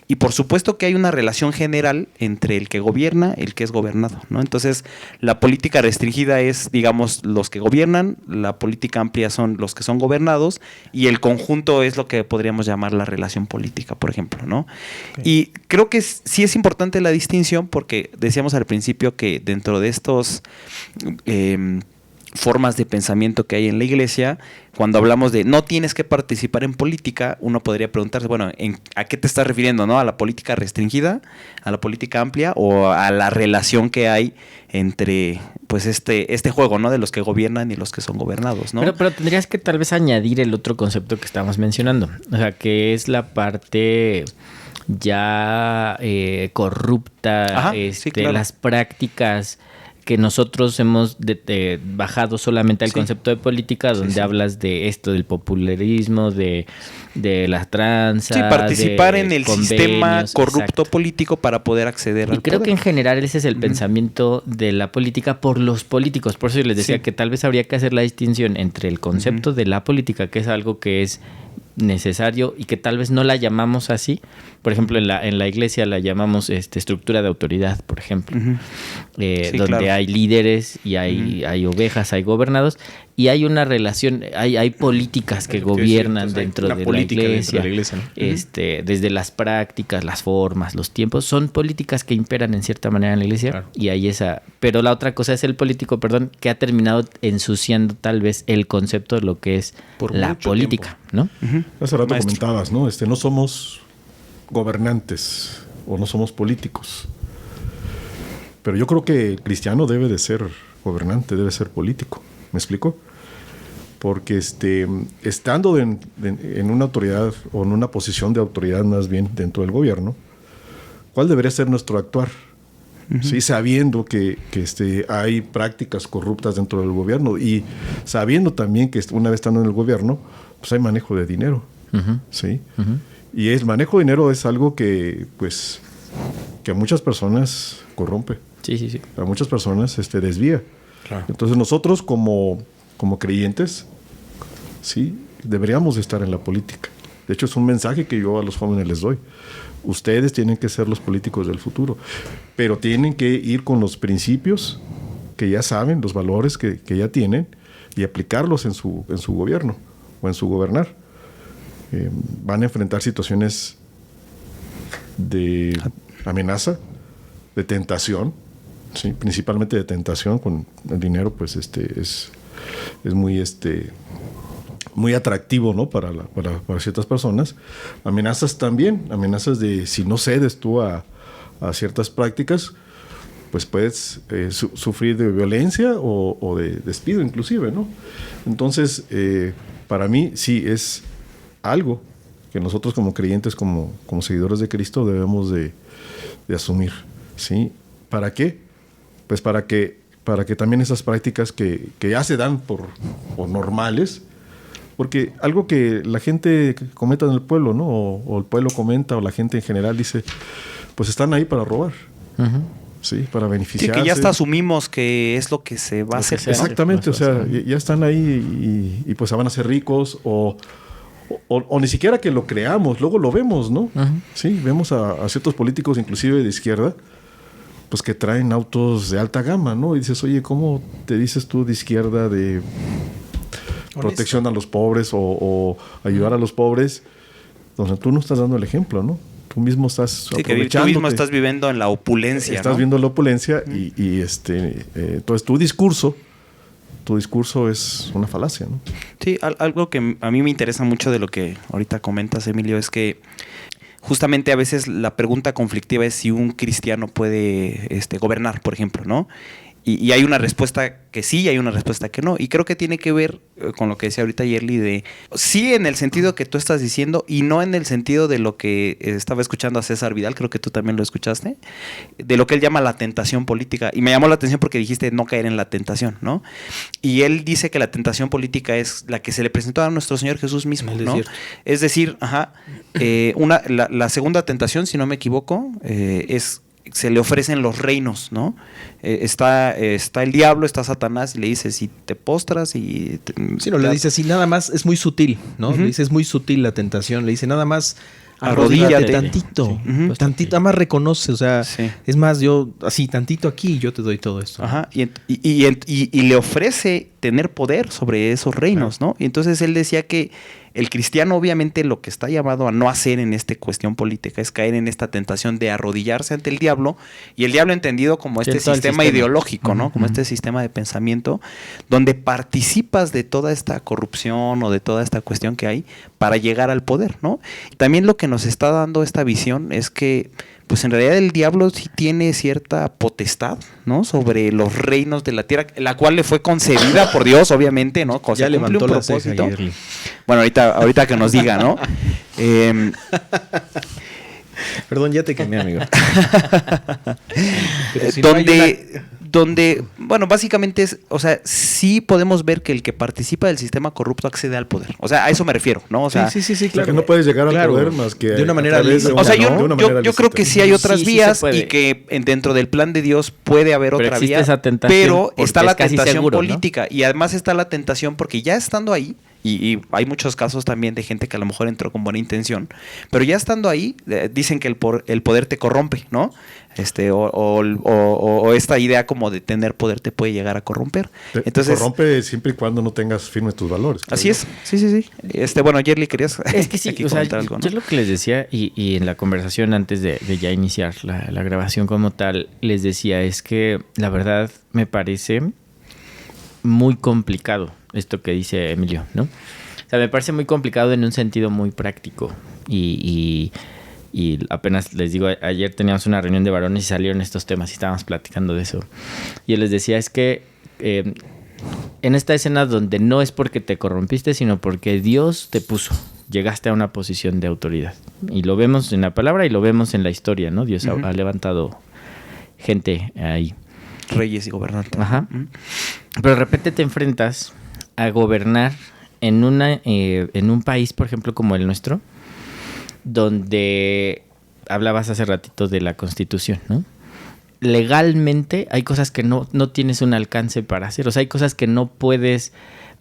Y por supuesto que hay una relación general entre el que gobierna y el que es gobernado, ¿no? Entonces, la política restringida es, digamos, los que gobiernan, la política amplia son los que son gobernados, y el conjunto es lo que podríamos llamar la relación política, por ejemplo, ¿no? Okay. Y creo que sí es importante la distinción porque decíamos al principio que dentro de estos formas de pensamiento que hay en la iglesia, cuando hablamos de no tienes que participar en política, uno podría preguntarse, bueno, ¿a qué te estás refiriendo, no? ¿A la política restringida, a la política amplia o a la relación que hay entre pues este juego, ¿no? De los que gobiernan y los que son gobernados, ¿no? Pero tendrías que tal vez añadir el otro concepto que estábamos mencionando, o sea, que es la parte ya corrupta, sí, claro. Las prácticas que nosotros hemos bajado solamente al concepto de política, donde hablas de esto, del popularismo, de la tranza. Sí, participar en el sistema corrupto político para poder acceder al poder. Y creo que en general ese es el pensamiento de la política por los políticos. Por eso yo les decía que tal vez habría que hacer la distinción entre el concepto de la política, que es algo que es necesario y que tal vez no la llamamos así. Por ejemplo, en la iglesia la llamamos estructura de autoridad, por ejemplo, donde hay líderes y hay ovejas, hay gobernados, y hay una relación, hay políticas que gobiernan dentro de la iglesia, ¿no? Desde las prácticas, las formas, los tiempos, son políticas que imperan en cierta manera en la iglesia, claro. Y hay pero la otra cosa es el político, que ha terminado ensuciando tal vez el concepto de lo que es la política, tiempo. ¿No? Hace rato comentabas, ¿no? No somos gobernantes o no somos políticos. Pero yo creo que el cristiano debe de ser gobernante, debe ser político. ¿Me explico? Porque estando en una autoridad o en una posición de autoridad más bien dentro del gobierno, ¿cuál debería ser nuestro actuar? Sí, sabiendo que hay prácticas corruptas dentro del gobierno y sabiendo también que una vez estando en el gobierno, pues hay manejo de dinero. ¿Sí? Y el manejo de dinero es algo que a muchas personas corrompe. Sí. A muchas personas desvía. Claro. Entonces nosotros como creyentes, sí, deberíamos estar en la política. De hecho, es un mensaje que yo a los jóvenes les doy. Ustedes tienen que ser los políticos del futuro, pero tienen que ir con los principios que ya saben, los valores que ya tienen, y aplicarlos en su gobierno o en su gobernar. Van a enfrentar situaciones de amenaza, de tentación, ¿sí? Principalmente de tentación. Con el dinero, pues es muy muy atractivo, ¿no? para ciertas personas. Amenazas también, amenazas de si no cedes tú a ciertas prácticas, pues puedes sufrir de violencia o de despido inclusive, ¿no? Entonces, para mí sí es algo que nosotros como creyentes, como seguidores de Cristo, debemos de asumir, ¿sí? ¿Para qué? Pues para que también esas prácticas que ya se dan por normales, porque algo que la gente comenta en el pueblo, ¿no? O el pueblo comenta, o la gente en general dice, pues están ahí para robar, ¿sí? Para beneficiarse. Sí, que ya hasta asumimos que es lo que se va a hacer. Exactamente, o sea, ya están ahí y pues se van a hacer ricos, o ni siquiera que lo creamos, luego lo vemos, ¿no? Sí, vemos a ciertos políticos, inclusive de izquierda, pues que traen autos de alta gama, ¿no? Y dices, oye, ¿cómo te dices tú de izquierda, de protección a los pobres o ayudar a los pobres, donde tú no estás dando el ejemplo, ¿no? Tú mismo estás aprovechándote. Tú mismo estás viviendo en la opulencia, estás viendo la opulencia y entonces tu discurso es una falacia, ¿no? Sí, algo que a mí me interesa mucho de lo que ahorita comentas, Emilio, es que justamente a veces la pregunta conflictiva es si un cristiano puede gobernar, por ejemplo, ¿no? Y hay una respuesta que sí y hay una respuesta que no. Y creo que tiene que ver con lo que decía ahorita Yerli, de sí en el sentido que tú estás diciendo y no en el sentido de lo que estaba escuchando a César Vidal, creo que tú también lo escuchaste, de lo que él llama la tentación política. Y me llamó la atención porque dijiste no caer en la tentación, ¿no? Y él dice que la tentación política es la que se le presentó a nuestro Señor Jesús mismo, ¿no? Es decir, la segunda tentación, si no me equivoco, se le ofrecen los reinos, ¿no? Está el diablo, está Satanás, y le dice, si te postras y... le dice así, nada más, es muy sutil, ¿no? Le dice, es muy sutil la tentación, le dice, nada más arrodíllate tantito, tantito, nada más reconoce, o sea, es más, yo, así, tantito aquí, yo te doy todo esto. Ajá, y le ofrece tener poder sobre esos reinos, ¿no? Y entonces él decía que el cristiano obviamente lo que está llamado a no hacer en esta cuestión política es caer en esta tentación de arrodillarse ante el diablo, y el diablo entendido como este sistema ideológico, ¿no? Como este sistema de pensamiento donde participas de toda esta corrupción o de toda esta cuestión que hay para llegar al poder, ¿no? También lo que nos está dando esta visión es que pues en realidad el diablo sí tiene cierta potestad, ¿no? Sobre los reinos de la tierra, la cual le fue concedida por Dios, obviamente, ¿no? O sea, ya levantó un propósito. Bueno, ahorita que nos diga, ¿no? Perdón, ya te quemé, amigo. Donde, bueno, básicamente es, o sea, sí podemos ver que el que participa del sistema corrupto accede al poder. O sea, a eso me refiero, ¿no? O sea, sí, claro. Que no puedes llegar al poder más que de una manera lícita. O sea, yo creo que sí hay otras vías y que dentro del plan de Dios puede haber otra vía, pero está la tentación seguro, política, ¿no? Y además está la tentación porque ya estando ahí, y hay muchos casos también de gente que a lo mejor entró con buena intención, pero ya estando ahí, dicen que el poder te corrompe, ¿no? O esta idea como de tener poder te puede llegar a corromper. Entonces, te corrompe siempre y cuando no tengas firmes tus valores. Así es, sí. Bueno, Yerli, querías es que sí, o sea, algo, ¿no? Yo lo que les decía, y en la conversación antes de ya iniciar la grabación como tal, les decía, es que la verdad me parece muy complicado esto que dice Emilio, ¿no? O sea, me parece muy complicado en un sentido muy práctico. Y apenas les digo, ayer teníamos una reunión de varones y salieron estos temas y estábamos platicando de eso. Y él les decía, es que en esta escena donde no es porque te corrompiste, sino porque Dios te puso, llegaste a una posición de autoridad. Y lo vemos en la palabra y lo vemos en la historia, ¿no? Dios ha levantado gente ahí. Reyes y gobernantes. Ajá. Pero de repente te enfrentas a gobernar en un país, por ejemplo, como el nuestro, donde hablabas hace ratito de la Constitución, ¿no? Legalmente hay cosas que no tienes un alcance para hacer. O sea, hay cosas que no puedes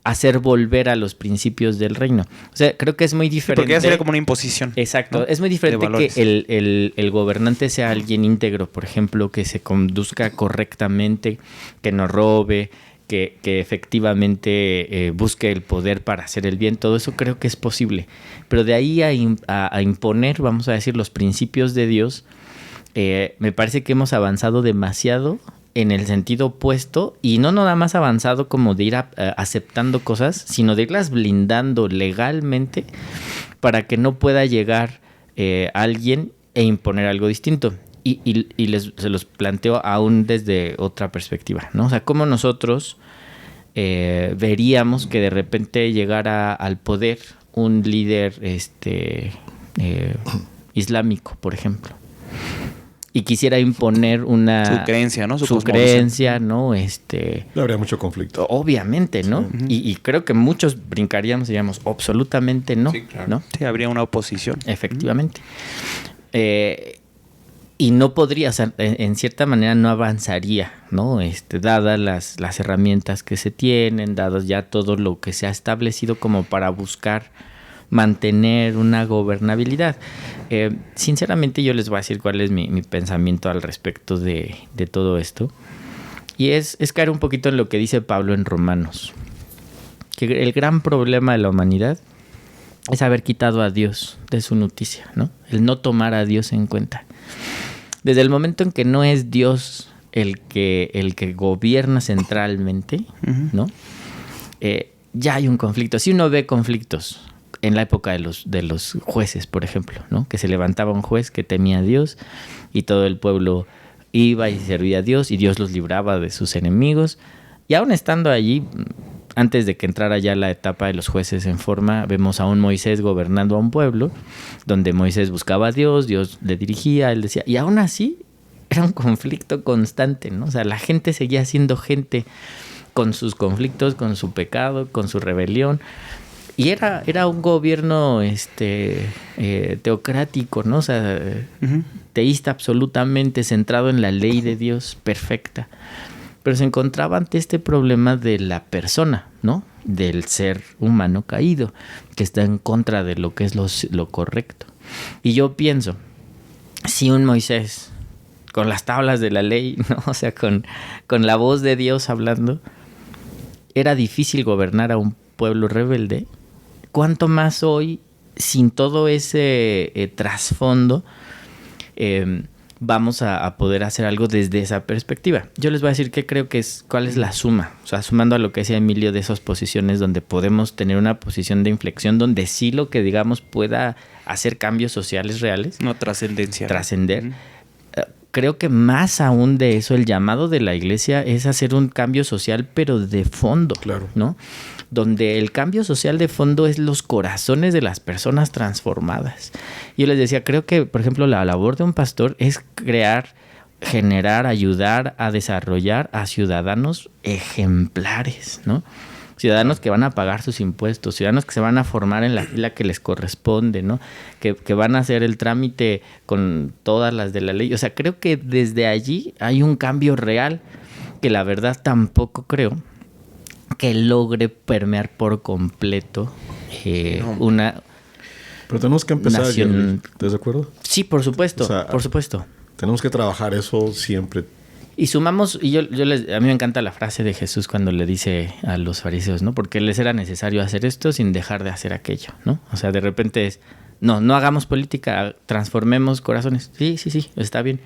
hacer volver a los principios del reino. O sea, creo que es muy diferente. Porque ya sería como una imposición. Exacto. ¿no? Es muy diferente que el gobernante sea alguien íntegro, por ejemplo, que se conduzca correctamente, que no robe, que efectivamente busque el poder para hacer el bien. Todo eso creo que es posible. Pero de ahí a imponer, vamos a decir, los principios de Dios, me parece que hemos avanzado demasiado en el sentido opuesto, y no nada más avanzado como de ir aceptando cosas, sino de irlas blindando legalmente para que no pueda llegar alguien e imponer algo distinto. Y se los planteo aún desde otra perspectiva, ¿no? O sea, cómo nosotros veríamos que de repente llegara al poder un líder islámico, por ejemplo, y quisiera imponer su creencia, ¿no? Su creencia, ¿no? Habría mucho conflicto. Obviamente, ¿no? Sí. Y creo que muchos brincaríamos y diríamos, absolutamente no. Sí, claro. ¿no? Sí, habría una oposición. Efectivamente. Y no podría, o sea, en cierta manera no avanzaría, ¿no? Dadas las herramientas que se tienen, dadas ya todo lo que se ha establecido como para buscar mantener una gobernabilidad. Sinceramente yo les voy a decir cuál es mi pensamiento al respecto de todo esto. Y es caer un poquito en lo que dice Pablo en Romanos. Que el gran problema de la humanidad es haber quitado a Dios de su noticia, ¿no? El no tomar a Dios en cuenta. Desde el momento en que no es Dios el que gobierna centralmente, ¿no? Ya hay un conflicto. Si uno ve conflictos en la época de los jueces, por ejemplo, ¿no? Que se levantaba un juez que temía a Dios y todo el pueblo iba y servía a Dios y Dios los libraba de sus enemigos. Y aún estando allí, antes de que entrara ya la etapa de los jueces en forma, vemos a un Moisés gobernando a un pueblo, donde Moisés buscaba a Dios, Dios le dirigía, él decía, y aún así era un conflicto constante, ¿no? O sea, la gente seguía siendo gente con sus conflictos, con su pecado, con su rebelión. Y era un gobierno teocrático, ¿no? O sea, teísta absolutamente, centrado en la ley de Dios perfecta. Pero se encontraba ante este problema de la persona, ¿no? Del ser humano caído, que está en contra de lo que es lo correcto. Y yo pienso, si un Moisés, con las tablas de la ley, ¿no? O sea, con la voz de Dios hablando, era difícil gobernar a un pueblo rebelde, ¿cuánto más hoy, sin todo ese trasfondo, vamos a poder hacer algo desde esa perspectiva? Yo les voy a decir cuál es la suma. O sea, sumando a lo que decía Emilio de esas posiciones donde podemos tener una posición de inflexión, donde sí lo que digamos pueda hacer cambios sociales reales. No, trascendencia. Trascender. Creo que más aún de eso, el llamado de la iglesia es hacer un cambio social, pero de fondo, claro, ¿no? Donde el cambio social de fondo es los corazones de las personas transformadas. Yo les decía, creo que, por ejemplo, la labor de un pastor es generar, ayudar a desarrollar a ciudadanos ejemplares, ¿no? Ciudadanos que van a pagar sus impuestos, ciudadanos que se van a formar en la fila que les corresponde, ¿no? Que van a hacer el trámite con todas las de la ley. O sea, creo que desde allí hay un cambio real que la verdad tampoco creo que logre permear por completo una... Pero tenemos que empezar, nación... ¿estás de acuerdo? Sí, por supuesto, O sea, por supuesto. Tenemos que trabajar eso siempre. Y sumamos, y a mí me encanta la frase de Jesús cuando le dice a los fariseos, ¿no? Porque les era necesario hacer esto sin dejar de hacer aquello, ¿no? O sea, de repente es, no hagamos política, transformemos corazones. Sí, está bien.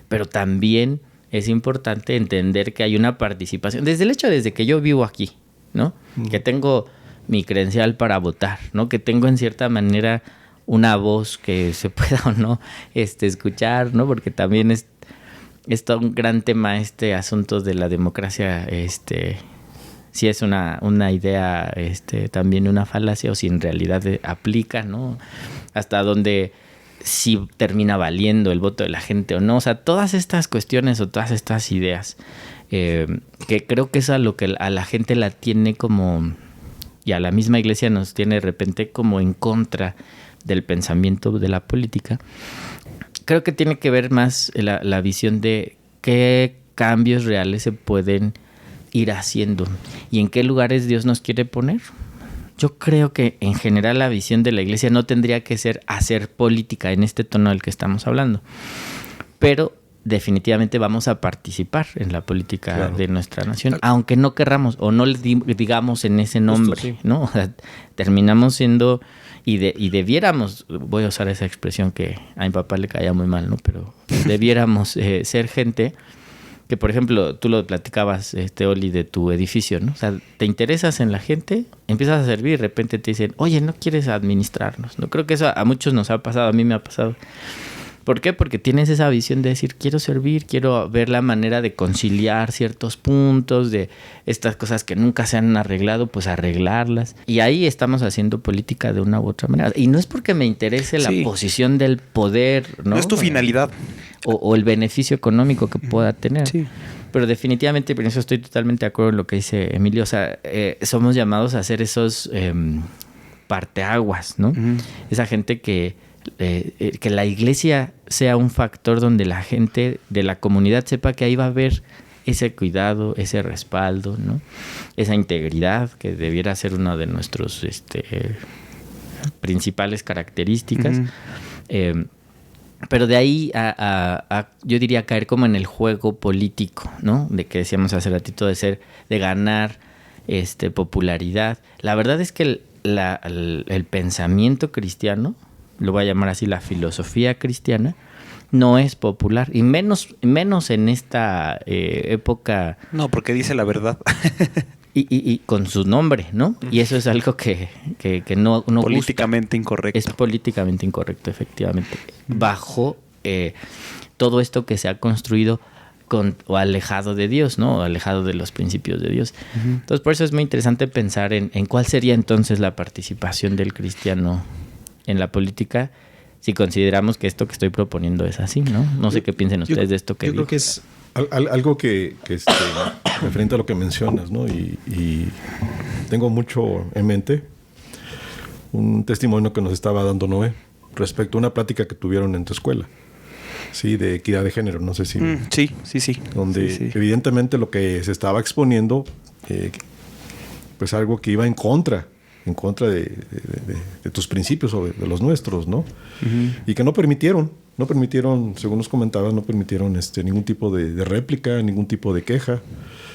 Pero también es importante entender que hay una participación. Desde que yo vivo aquí, ¿no? Que tengo mi credencial para votar, ¿no? Que tengo en cierta manera una voz que se pueda o no escuchar, ¿no? Porque también es todo un gran tema asunto de la democracia, si es una idea, también una falacia, o si en realidad aplica, ¿no? Hasta dónde si termina valiendo el voto de la gente o no. O sea, todas estas cuestiones o todas estas ideas, que creo que es a lo que a la gente la tiene como, y a la misma iglesia nos tiene de repente como en contra del pensamiento de la política. Creo que tiene que ver más la visión de qué cambios reales se pueden ir haciendo. ¿Y en qué lugares Dios nos quiere poner? Yo creo que en general la visión de la iglesia no tendría que ser hacer política en este tono del que estamos hablando, pero definitivamente vamos a participar en la política de nuestra nación, aunque no querramos o no le digamos en ese nombre. Justo, sí. ¿No? O sea, terminamos siendo y debiéramos, voy a usar esa expresión que a mi papá le caía muy mal, ¿no? Pero debiéramos ser gente que, por ejemplo, tú lo platicabas, Oli, de tu edificio, ¿no? O sea, te interesas en la gente, empiezas a servir y de repente te dicen, oye, ¿no quieres administrarnos? No creo que eso a muchos nos ha pasado, a mí me ha pasado. ¿Por qué? Porque tienes esa visión de decir, quiero servir, quiero ver la manera de conciliar ciertos puntos, de estas cosas que nunca se han arreglado, pues arreglarlas. Y ahí estamos haciendo política de una u otra manera. Y no es porque me interese la posición del poder, ¿no? No es tu finalidad. O el beneficio económico que pueda tener. Sí. Pero definitivamente, por eso estoy totalmente de acuerdo en lo que dice Emilio. O sea, somos llamados a hacer esos parteaguas, ¿no? Uh-huh. Esa gente que la iglesia sea un factor donde la gente de la comunidad sepa que ahí va a haber ese cuidado, ese respaldo, ¿no? Esa integridad que debiera ser una de nuestros principales características. Uh-huh. Pero de ahí yo diría caer como en el juego político, ¿no? De que decíamos hace ratito de ganar popularidad. La verdad es que el pensamiento cristiano, lo voy a llamar así, la filosofía cristiana, no es popular. Y menos en esta época. No, porque dice la verdad. Y con su nombre, ¿no? Y eso es algo que no políticamente gusta. Incorrecto. Es políticamente incorrecto, efectivamente. Bajo todo esto que se ha construido o alejado de Dios, ¿no? O alejado de los principios de Dios. Uh-huh. Entonces, por eso es muy interesante pensar en cuál sería entonces la participación del cristiano en la política, si consideramos que esto que estoy proponiendo es así, ¿no? No sé qué piensen ustedes de esto que yo digo. Creo que es algo que referente a lo que mencionas, ¿no? Y tengo mucho en mente un testimonio que nos estaba dando Noé respecto a una plática que tuvieron en tu escuela, sí, de equidad de género, no sé si... Sí. Donde evidentemente lo que se estaba exponiendo, pues algo que iba en contra de tus principios o de los nuestros, ¿no? Uh-huh. Y que no permitieron, según nos comentabas, no permitieron ningún tipo de réplica, ningún tipo de queja.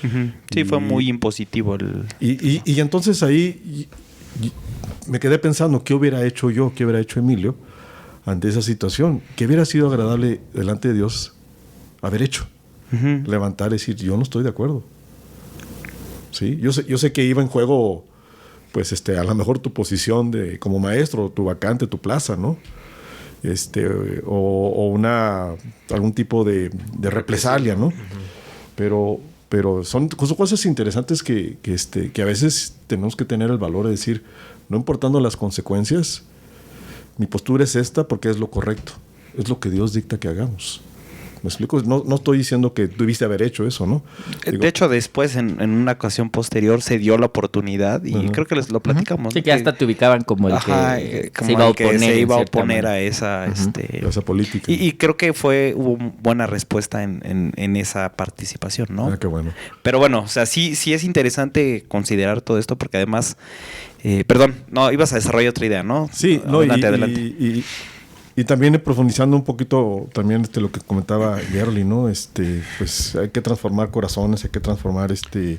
Uh-huh. Sí, fue muy impositivo. Y entonces ahí me quedé pensando, ¿qué hubiera hecho yo, qué hubiera hecho Emilio ante esa situación? ¿Qué hubiera sido agradable delante de Dios haber hecho? Uh-huh. Levantar y decir, yo no estoy de acuerdo. ¿Sí? Yo sé que iba en juego, pues a lo mejor tu posición como maestro, tu vacante, tu plaza, ¿no? O algún tipo de represalia, ¿no? Uh-huh. Pero son cosas interesantes que a veces tenemos que tener el valor de decir, no importando las consecuencias, mi postura es esta porque es lo correcto, es lo que Dios dicta que hagamos. ¿Me explico? No estoy diciendo que debiste haber hecho eso, ¿no? De hecho, después, en una ocasión posterior, se dio la oportunidad y uh-huh. creo que les lo platicamos. Sí, que hasta te ubicaban como el que se iba a oponer a esa, uh-huh. Esa política. Y creo que hubo buena respuesta en esa participación, ¿no? Qué bueno. Pero bueno, o sea, sí es interesante considerar todo esto porque además... perdón, no, ibas a desarrollar otra idea, ¿no? Sí, adelante. Y también profundizando un poquito también lo que comentaba Gerli, ¿no? Pues hay que transformar corazones, hay que transformar uh-huh.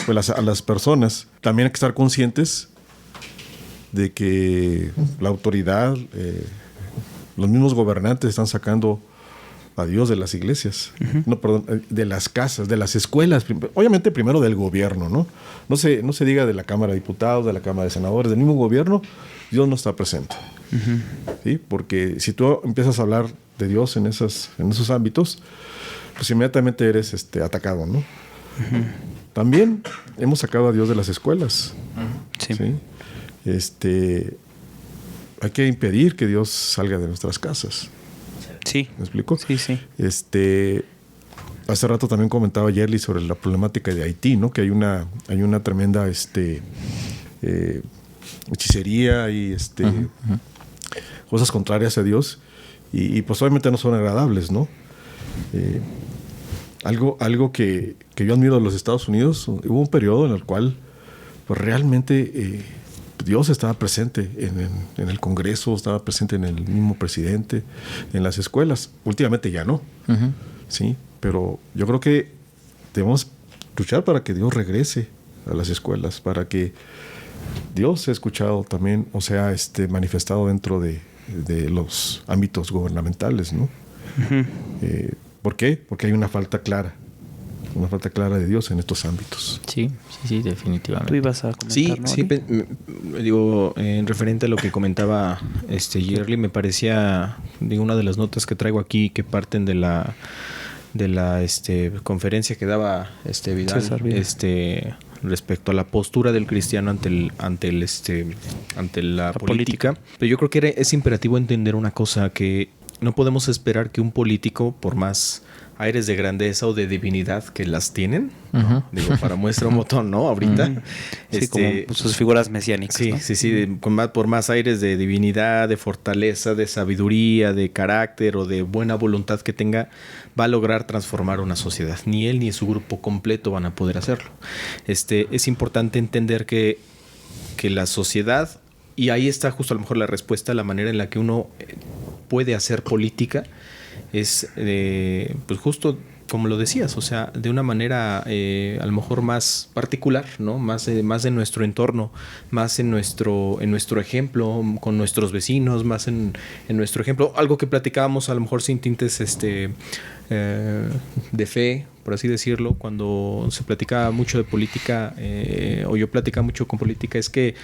Pues a las personas. También hay que estar conscientes de que la autoridad, los mismos gobernantes están sacando a Dios de las iglesias, uh-huh. No, perdón, de las casas, de las escuelas, obviamente primero del gobierno, ¿no? No se diga de la Cámara de Diputados, de la Cámara de Senadores, del mismo gobierno, Dios no está presente. Uh-huh. ¿Sí? Porque si tú empiezas a hablar de Dios en esos ámbitos, pues inmediatamente eres atacado, ¿no? Uh-huh. También hemos sacado a Dios de las escuelas. Uh-huh. Sí. ¿Sí? Hay que impedir que Dios salga de nuestras casas. Sí. ¿Me explico? Sí. Hace rato también comentaba Yerli sobre la problemática de Haití, ¿no? Que hay una tremenda hechicería y uh-huh. cosas contrarias a Dios y pues obviamente no son agradables, ¿no? algo que yo admiro de los Estados Unidos. Hubo un periodo en el cual pues, realmente Dios estaba presente en el Congreso, estaba presente en el mismo presidente, en las escuelas. Últimamente ya no. Ujú. Sí, pero yo creo que debemos luchar para que Dios regrese a las escuelas, para que Dios sea escuchado también, o sea, manifestado dentro de los ámbitos gubernamentales, ¿no? Ujú. ¿Por qué? Porque hay una falta clara de Dios en estos ámbitos. Sí, Tú definitivamente. ibas a comentar, Sí, ¿no, sí, Ali? digo, en referente a lo que comentaba Yerli, me parecía, digo, una de las notas que traigo aquí que parten de la conferencia que daba Vidal, César Vidal. respecto a la postura del cristiano ante la política. Pero yo creo que es imperativo entender una cosa, que no podemos esperar que un político, por más aires de grandeza o de divinidad que las tienen, Ujú. digo, para muestra un botón, ¿no? Ahorita. Sí, como sus figuras mesiánicas. Sí, ¿no? sí, por más aires de divinidad, de fortaleza, de sabiduría, de carácter o de buena voluntad que tenga, va a lograr transformar una sociedad. Ni él ni su grupo completo van a poder hacerlo. Es importante entender que la sociedad, y ahí está justo a lo mejor la respuesta, la manera en la que uno puede hacer política, es pues justo como lo decías, o sea, de una manera a lo mejor más particular, ¿no? Más de nuestro entorno, más en nuestro ejemplo, con nuestros vecinos, más en nuestro ejemplo. Algo que platicábamos a lo mejor sin tintes de fe, por así decirlo, cuando se platicaba mucho de política, o yo platicaba mucho con política, es que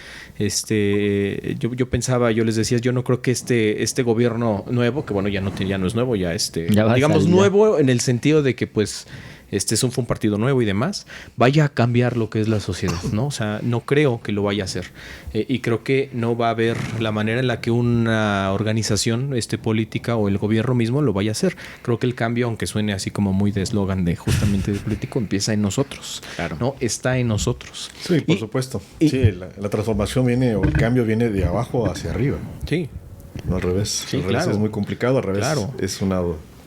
yo pensaba, yo les decía, yo no creo que este gobierno nuevo, que bueno, ya no es nuevo, ya Ya va a digamos salir, ya. nuevo en el sentido de que pues fue un partido nuevo y demás, vaya a cambiar lo que es la sociedad, ¿no? O sea, no creo que lo vaya a hacer. Y creo que no va a haber la manera en la que una organización política o el gobierno mismo lo vaya a hacer. Creo que el cambio, aunque suene así como muy de eslogan de justamente de político, empieza en nosotros. Claro. ¿No? Está en nosotros. Sí, por Y- supuesto. y- Sí, la transformación viene, o el cambio viene de abajo hacia arriba, Sí. no al revés. Sí, al revés claro. es muy complicado, al revés Claro. es una...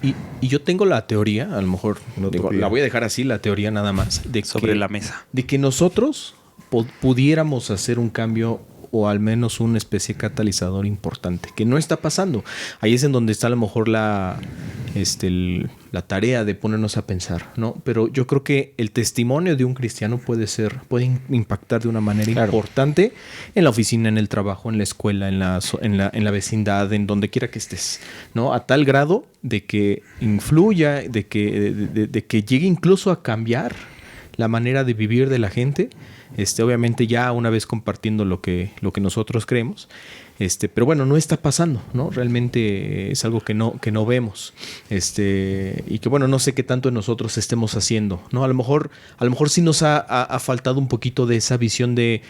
Y yo tengo la teoría, a lo mejor, Una digo, utopía. la voy a dejar así, la teoría nada más, de Sobre que, la mesa. de que nosotros pudiéramos hacer un cambio o al menos una especie de catalizador importante, que no está pasando. Ahí es en donde está a lo mejor la tarea de ponernos a pensar, ¿no? Pero yo creo que el testimonio de un cristiano puede impactar de una manera importante en la oficina, en el trabajo, en la escuela, en la vecindad, en donde quiera que estés, ¿no? A tal grado de que influya, de que llegue incluso a cambiar la manera de vivir de la gente. Obviamente ya una vez compartiendo lo que nosotros creemos, pero bueno, no está pasando, ¿no? Realmente es algo que no vemos, y que bueno, no sé qué tanto en nosotros estemos haciendo, ¿no? A lo mejor sí nos ha faltado un poquito de esa visión de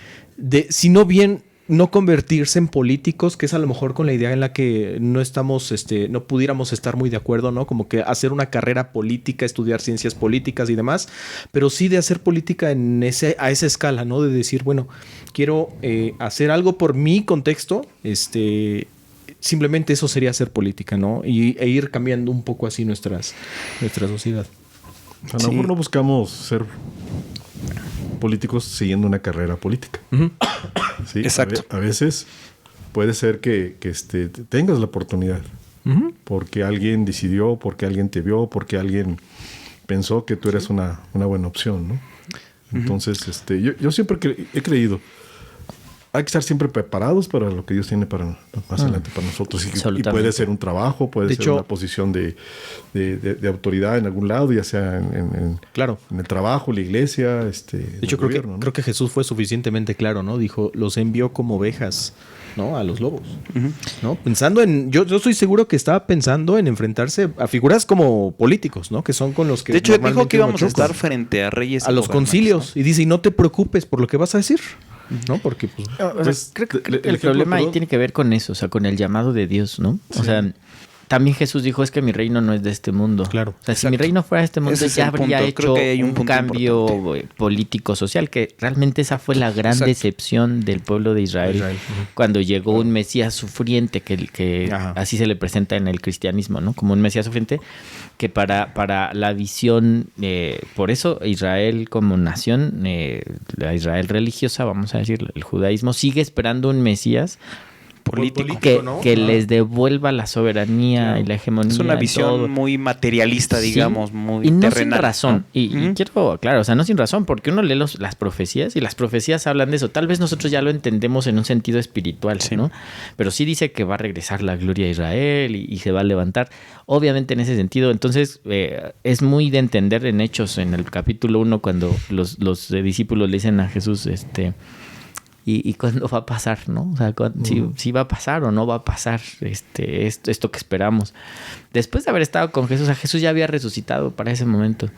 si no bien no convertirse en políticos, que es a lo mejor con la idea en la que no estamos, no pudiéramos estar muy de acuerdo, ¿no? Como que hacer una carrera política, estudiar ciencias políticas y demás, pero sí de hacer política a esa escala, ¿no? De decir, bueno, quiero hacer algo por mi contexto, simplemente eso sería hacer política, ¿no? E ir cambiando un poco así nuestra sociedad. A lo mejor no buscamos ser políticos siguiendo una carrera política. Ujú. Sí, Exacto. A veces puede ser que tengas la oportunidad, Ujú. porque alguien decidió, porque alguien te vio, porque alguien pensó que tú eres una buena opción, ¿no? Entonces, yo siempre he creído, hay que estar siempre preparados para lo que Dios tiene para más adelante para nosotros. Y Absolutamente. puede ser un trabajo, puede De ser hecho, una posición de autoridad en algún lado, ya sea Claro. en el trabajo, la iglesia, De hecho, creo que Jesús fue suficientemente claro, ¿no? Dijo, los envió como ovejas, ¿no? A los lobos, ¿no? Pensando yo estoy seguro que estaba pensando en enfrentarse a figuras como políticos, ¿no? Que son con los que De hecho, dijo normalmente que íbamos a uno choca. estar frente a reyes. A y los gobernantes, concilios. Y dice, y no te preocupes por lo que vas a decir, ¿no? Porque, pues... O sea, Pues, creo que el el ejemplo problema ahí perdón. tiene que ver con eso, o sea, con el llamado de Dios, ¿no? O sea, también Jesús dijo, es que mi reino no es de este mundo. Claro. O sea, si mi reino fuera de este mundo, Ese es ya el habría punto. hecho Creo que hay un un punto cambio político-social, que realmente esa fue la gran Exacto. decepción del pueblo de Israel, cuando llegó un Mesías sufriente, que Ajá. así se le presenta en el cristianismo, ¿no? Como un Mesías sufriente, que para la visión, por eso Israel como nación, la Israel religiosa, vamos a decir, el judaísmo, sigue esperando un Mesías Político. que les devuelva la soberanía y la hegemonía. Es una y visión todo. muy materialista, Sí, digamos, muy y no terrenal. sin razón. ¿no? Y quiero, claro, o sea, no sin razón, porque uno lee las profecías y las profecías hablan de eso. Tal vez nosotros ya lo entendemos en un sentido espiritual, Sí. ¿no? Pero sí dice que va a regresar la gloria a Israel y se va a levantar. Obviamente en ese sentido, entonces es muy de entender en Hechos, en el capítulo 1, cuando los discípulos le dicen a Jesús, ¿y cuándo va a pasar, no? O sea, si va a pasar o no va a pasar esto que esperamos. Después de haber estado con Jesús, Jesús ya había resucitado para ese momento.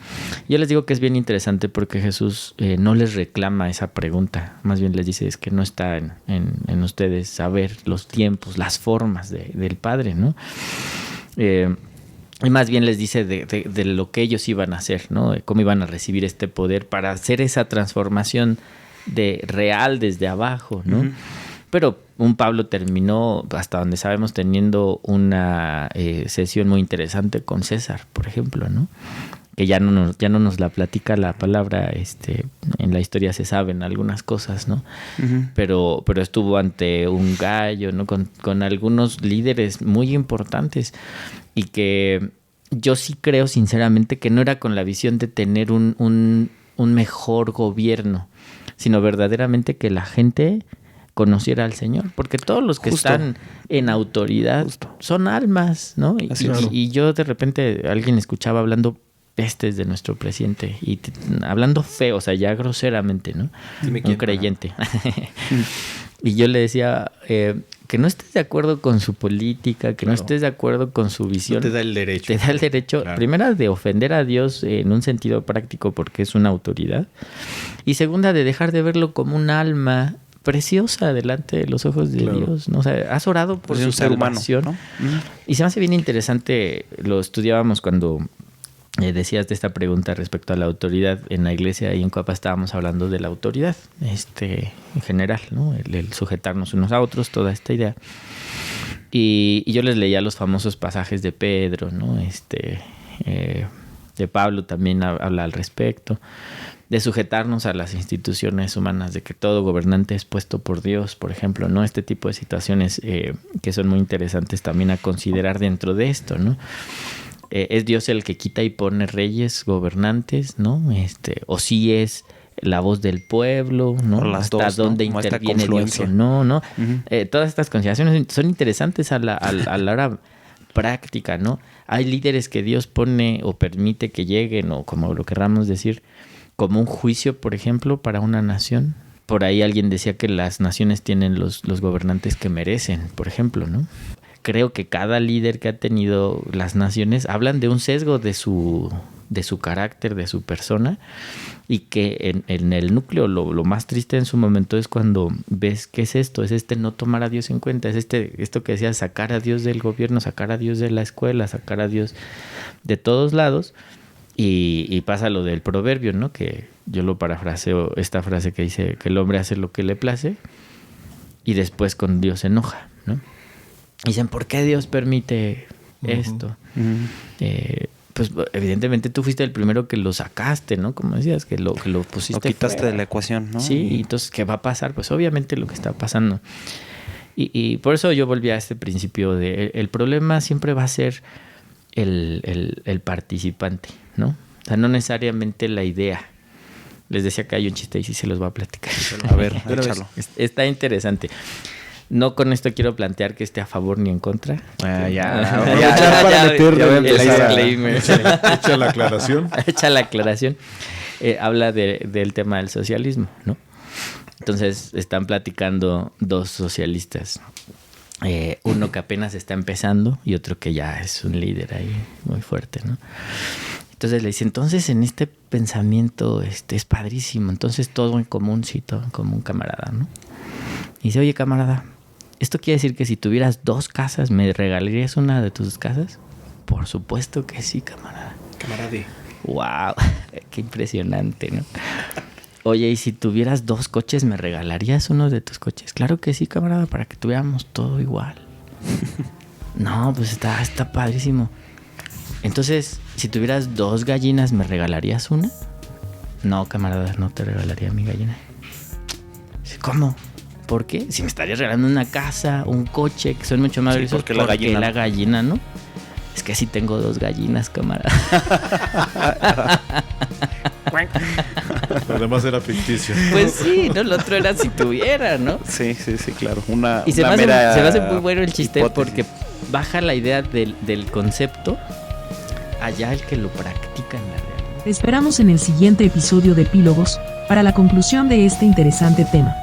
Yo les digo que es bien interesante porque Jesús no les reclama esa pregunta. Más bien les dice, es que no está en ustedes saber los tiempos, las formas del Padre, ¿no? Y más bien les dice de lo que ellos iban a hacer, ¿no? De cómo iban a recibir este poder para hacer esa transformación real desde abajo, ¿no? Ujú. Pero un Pablo terminó, hasta donde sabemos, teniendo una sesión muy interesante con César, por ejemplo, ¿no? Que ya no nos la platica la palabra, en la historia se saben algunas cosas, ¿no? Ujú. Pero estuvo ante un gallo, ¿no? Con algunos líderes muy importantes y que yo sí creo sinceramente que no era con la visión de tener un mejor gobierno, sino verdaderamente que la gente conociera al Señor, porque todos los que Justo. están en autoridad son almas, ¿no? Así es. Y yo de repente alguien escuchaba hablando pestes de nuestro presidente y hablando feo, o sea, ya groseramente, ¿no? Dime Un quién. creyente. Y yo le decía que no estés de acuerdo con su política, que no estés de acuerdo con su visión. No te da el derecho. Te da el derecho, Claro. primera, de ofender a Dios en un sentido práctico porque es una autoridad. Y segunda, de dejar de verlo como un alma preciosa delante de los ojos de Dios, ¿no? O sea, has orado por Pues de su un ser humano, salvación. ¿no? Ujú. Y se me hace bien interesante, lo estudiábamos cuando decías de esta pregunta respecto a la autoridad. En la iglesia y en Coapa estábamos hablando de la autoridad, en general, ¿no? El sujetarnos unos a otros, toda esta idea. Y yo les leía los famosos pasajes de Pedro, ¿no? De Pablo también habla al respecto, de sujetarnos a las instituciones humanas, de que todo gobernante es puesto por Dios, por ejemplo, ¿no? Este tipo de situaciones que son muy interesantes también a considerar dentro de esto, ¿no? Es Dios el que quita y pone reyes, gobernantes, ¿no? O sí es la voz del pueblo, ¿no? O las Hasta dos, ¿no? dónde Como esta interviene Dios confluencia. o no, ¿no? Ujú. Todas estas consideraciones son interesantes a la hora práctica, ¿no? Hay líderes que Dios pone o permite que lleguen, o como lo querramos decir, como un juicio, por ejemplo, para una nación. Por ahí alguien decía que las naciones tienen los gobernantes que merecen, por ejemplo, ¿no? Creo que cada líder que ha tenido las naciones hablan de un sesgo de su carácter, de su persona, y que en el núcleo lo más triste en su momento es cuando ves que es esto, es no tomar a Dios en cuenta, es esto que decía, sacar a Dios del gobierno, sacar a Dios de la escuela, sacar a Dios de todos lados. Y pasa lo del proverbio, ¿no? Que yo lo parafraseo, esta frase que dice que el hombre hace lo que le place y después con Dios se enoja, ¿no? Dicen, ¿por qué Dios permite esto? Pues evidentemente tú fuiste el primero que lo sacaste, ¿no? Como decías, que lo pusiste Lo quitaste fuera. de la ecuación, ¿no? Sí, y entonces, ¿qué va a pasar? Pues obviamente lo que está pasando. Y por eso yo volví a este principio de el problema siempre va a ser el participante, ¿no? O sea, no necesariamente la idea. Les decía que hay un chiste y sí se los voy a platicar. A ver, échalo. Está interesante. No con esto quiero plantear que esté a favor ni en contra. Aprovechar para meter el empezar a- disclaimer. Echa la aclaración. Echa la aclaración. Habla del tema del socialismo, ¿no? Entonces están platicando dos socialistas. Uno que apenas está empezando y otro que ya es un líder ahí muy fuerte, ¿no? Entonces le dice, entonces en este pensamiento es padrísimo, entonces todo en común, sí, todo en común, camarada, ¿no? Y dice, oye, camarada, ¿esto quiere decir que si tuvieras 2 casas, me regalarías una de tus casas? Por supuesto que sí, camarada. Camarade. Wow, qué impresionante, ¿no? Oye, ¿y si tuvieras 2 coches, me regalarías uno de tus coches? Claro que sí, camarada, para que tuviéramos todo igual. No, pues está padrísimo. Entonces, si tuvieras 2 gallinas, ¿me regalarías una? No, camarada, no te regalaría mi gallina. ¿Cómo? ¿Por qué? Si me estarías regalando una casa, un coche, que son mucho más valiosos, porque la gallina, ¿no? Es que sí tengo 2 gallinas, camarada. Lo demás era ficticio. Pues sí, ¿no? Lo otro era si tuviera, ¿no? Sí, claro. Y se me hace muy bueno el chiste hipótesis. Porque baja la idea del concepto allá el que lo practica en la realidad. Te esperamos en el siguiente episodio de Epílogos para la conclusión de este interesante tema.